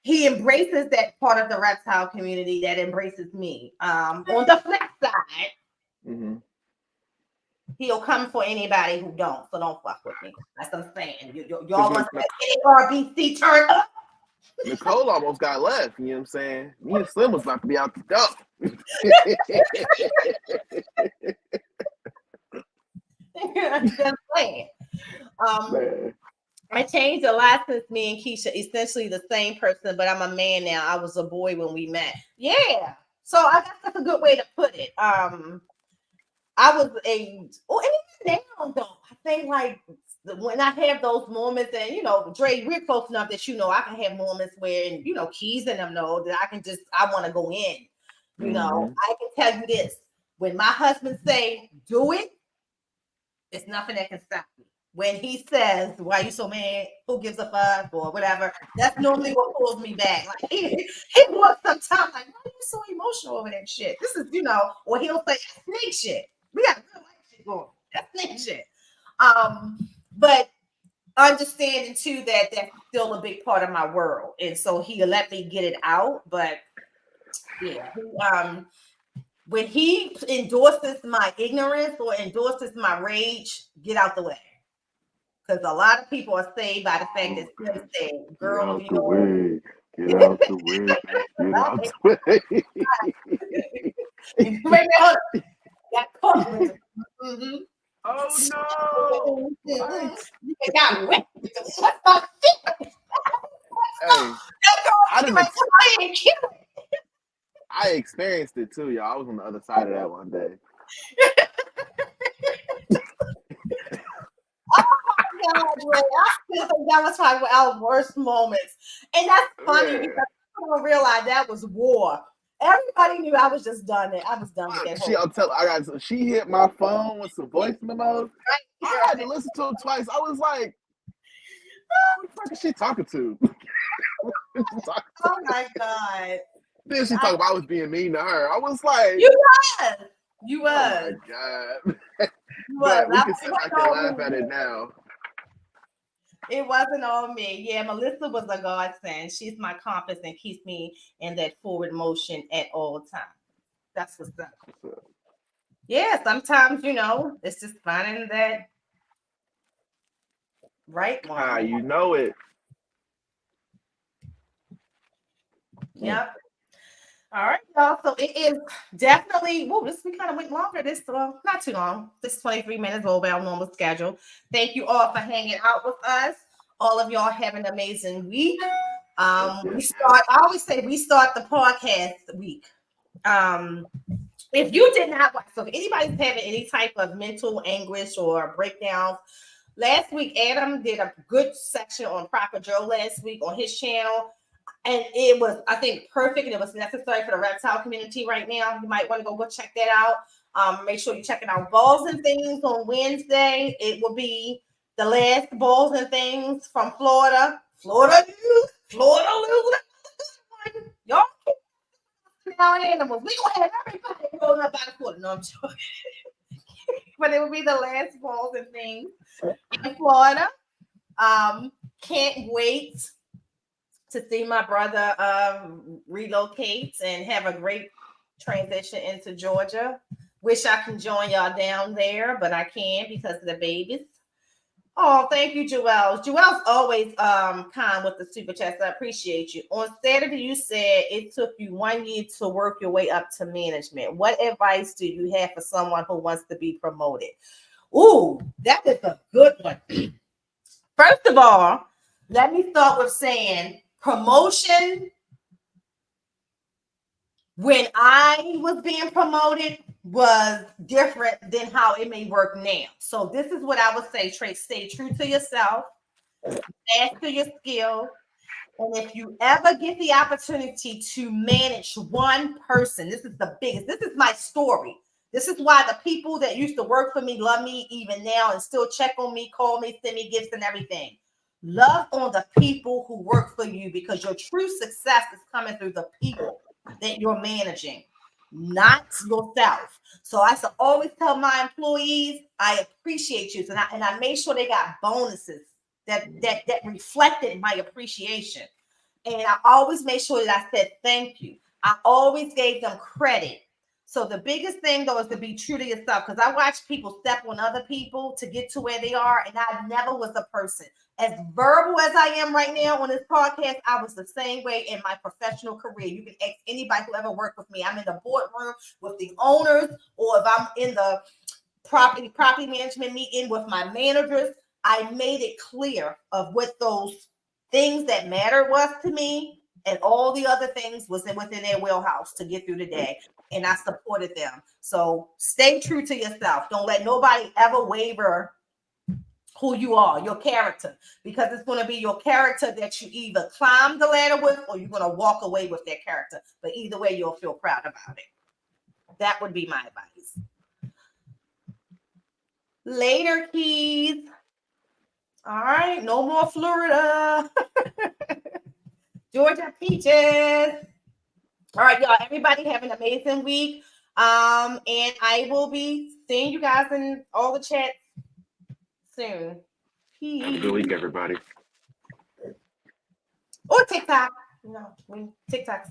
Speaker 1: he embraces that part of the reptile community that embraces me. On the flip side, he'll come for anybody who don't. So don't fuck with me. That's what I'm saying. Y'all want to RBC turn up.
Speaker 2: Nicole almost got left. You know what I'm saying? Me and Slim was about to be out the door.
Speaker 1: Just saying. I changed a lot since me and Keisha, essentially the same person, but I'm a man now. I was a boy when we met. Yeah. So I guess that's a good way to put it. I was and even now though, I think like when I have those moments and Dre, we're close enough that I can have moments where Keys and them know that I want to go in. I can tell you this. When my husband say do it, it's nothing that can stop me. When he says, why are you so mad? Who gives a fuck? Or whatever. That's normally what pulls me back. Like he looks sometimes like, why are you so emotional over that shit? This is, or he'll say, snake shit. We got real life shit going. That's snake shit. But understanding too that that's still a big part of my world. And so he'll let me get it out. But yeah, when he endorses my ignorance or endorses my rage, get out the way. Because a lot of people are saved by the fact that Slim said, girl,
Speaker 2: Get out the way. Get out the way. Get out the way.
Speaker 1: Right now, that covered. Mm-hmm.
Speaker 2: Oh no!
Speaker 1: Mm-hmm.
Speaker 2: What?
Speaker 1: You got wet. What the shit?
Speaker 2: Hey, I didn't.
Speaker 1: Kill it.
Speaker 2: I experienced it too, y'all. I was on the other side of that one day.
Speaker 1: Oh my God, Ray. I feel like that was probably our worst moments. And that's funny because I don't realize that was war. Everybody knew I was just done it. I was done with that whole
Speaker 2: She hit my phone with some voice memos. I had to listen to it twice. I was like, who the fuck is she talking to?
Speaker 1: Oh my God.
Speaker 2: Then she talked about I was being mean to her. I was like,
Speaker 1: You was.
Speaker 2: Oh my God. But we can sit back and laugh at it now.
Speaker 1: It wasn't on me. Yeah, Melissa was a godsend. She's my compass and keeps me in that forward motion at all times. That's what's up. Yeah, sometimes, it's just finding that right one.
Speaker 2: You know it.
Speaker 1: Yep. All right, y'all. So it is definitely, we kind of went longer. Not too long. This is 23 minutes over our normal schedule. Thank you all for hanging out with us. All of y'all have an amazing week. I always say we start the podcast week. If you did not watch, so if anybody's having any type of mental anguish or breakdowns, last week Adam did a good section on Proper Joe last week on his channel. And it was, I think, perfect, and it was necessary for the reptile community right now. You might want to go check that out. Make sure you check it out. Balls and Things on Wednesday. It will be the last Balls and Things from Florida. Florida. Y'all now animals. We gonna have everybody rolling up out of Florida. No, I'm joking. But it will be the last Balls and Things in Florida. Can't wait to see my brother relocate and have a great transition into Georgia. Wish I can join y'all down there, but I can't because of the babies. Oh, thank you, Joelle. Joelle's always kind with the super chats. I appreciate you. On Saturday, you said it took you 1 year to work your way up to management. What advice do you have for someone who wants to be promoted? Ooh, that is a good one. First of all, let me start with saying promotion, when I was being promoted, was different than how it may work now. So this is what I would say, Trey. Stay true to yourself, master your skill. And if you ever get the opportunity to manage one person, this is the biggest. This is my story. This is why the people that used to work for me love me even now and still check on me, call me, send me gifts and everything. Love on the people who work for you, because your true success is coming through the people that you're managing, not yourself. So I should always tell my employees, I appreciate you. And I made sure they got bonuses that reflected my appreciation. And I always made sure that I said thank you. I always gave them credit. So the biggest thing, though, is to be true to yourself, because I watch people step on other people to get to where they are, and I never was a person. As verbal as I am right now on this podcast, I was the same way in my professional career. You can ask anybody who ever worked with me. I'm in the boardroom with the owners, or if I'm in the property management meeting with my managers, I made it clear of what those things that matter was to me, and all the other things was within their wheelhouse to get through the day. And I supported them. So stay true to yourself. Don't let nobody ever waver who you are, your character, because it's going to be your character that you either climb the ladder with, or you're going to walk away with that character. But either way, you'll feel proud about it. That would be my advice. Later, Keys. All right, no more Florida. Georgia peaches. All right, y'all. Everybody have an amazing week. And I will be seeing you guys in all the chats soon. Peace.
Speaker 2: Have a good week, everybody.
Speaker 1: Or TikTok. TikTok's